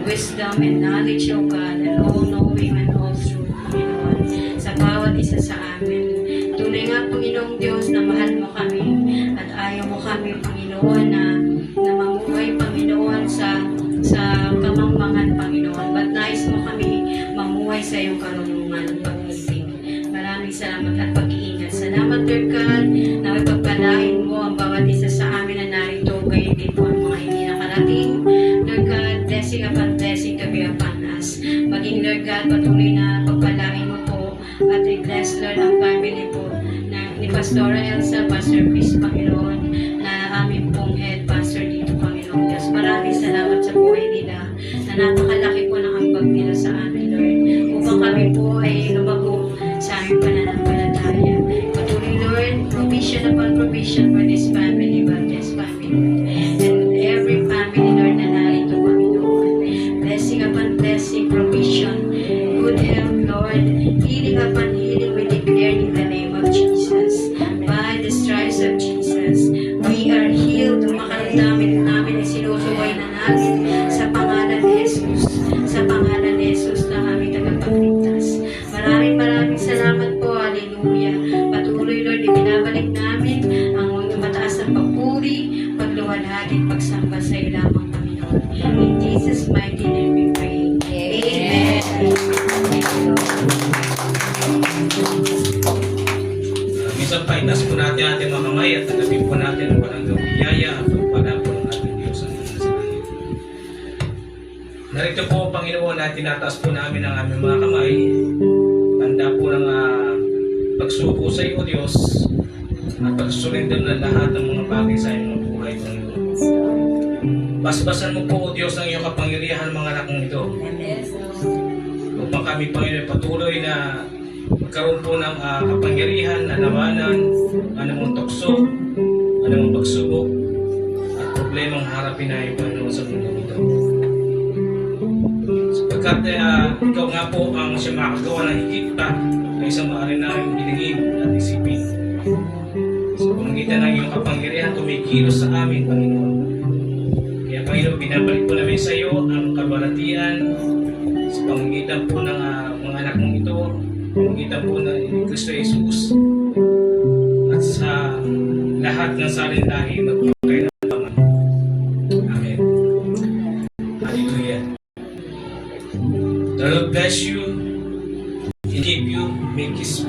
Wisdom and knowledge, O God, and all-knowing and all-truth, Panginoon, sa bawat isa sa amin. Tunay nga, Panginoong Diyos, na mahal mo kami at ayaw mo kami, Panginoon, na mamuhay, Panginoon, sa kamangmangan, Panginoon. iyong karunungan at pag-ibig. Maraming salamat at pag-iingat. Salamat, Lord God, na may pagpalain mo ang bawat isa sa amin na narito, gayon din po ang mga hindi nakarating. Lord God, blessing upon blessing to be upon us. Maging, Lord God, patuloy na pagpalain mo po at i-bless, Lord, ang family po ni Pastora Elsa, Pastor Chris, Panginoon, na aming pong head pastor dito, Panginoon Diyos. Maraming salamat sa buhay nila na napakalaki po ng ambag nila sa amin, Lord, upang kami po ay lumago sa aming pananampalataya. Patuloy, Lord, provision upon provision for this family, but this family, and every family, Lord, na narito, Panginoon. Blessing upon blessing, provision, good health, Lord, healing upon healing, we declare in the name of Jesus. By the stripes of Jesus, we are healed. Makaramdamin namin ay sinusuway na namin sa pangalan ni Jesus. Sa pangalan ni Jesus na aming tagapagligtas. Maraming salamat po. Hallelujah. Patuloy, Lord, ibinabalik namin ang mataas na papuri, pagluwalhati, pagsamba sa iyo lamang, Panginoon. In Jesus' mighty name we pray. Amen. Minsan pa, itas po natin ating mga kamay at nagabing po natin ang walang biyaya at pagpala po ng ating Diyos ang nasa langit. Narito po, Panginoon, na tinataas po namin ang aming mga kamay. Tanda po ng pagsuko sa iyo, Diyos, at pagsurrender ng lahat ng mga bagay sa iyong buhay, Panginoon. Basbasan mo po, O Diyos, ang iyong kapangyarihan mga anak mong ito. Upang kami, Panginoon, patuloy na magkaroon po ng kapangyarihan na labanan anumang tukso, anumang pagsubok at problemang harapin na Panginoon sa mundo ito. Sapagkat ikaw nga po ang siya makagawa ng higit pa kaysa maaari namin hilingin at isipin. Sa pamagitan ng iyong kapangyarihan, tumikilos sa amin, Panginoon. Kaya Panginoon, binabalik po namin sa iyo ang kabalatian sa pamagitan po ng mga anak mong ito, pamagitan po na ni Kristo Jesus at sa lahat ng salindahi magpapakay ng Panginoon. Amen. Hallelujah. The Lord bless you and keep you, make His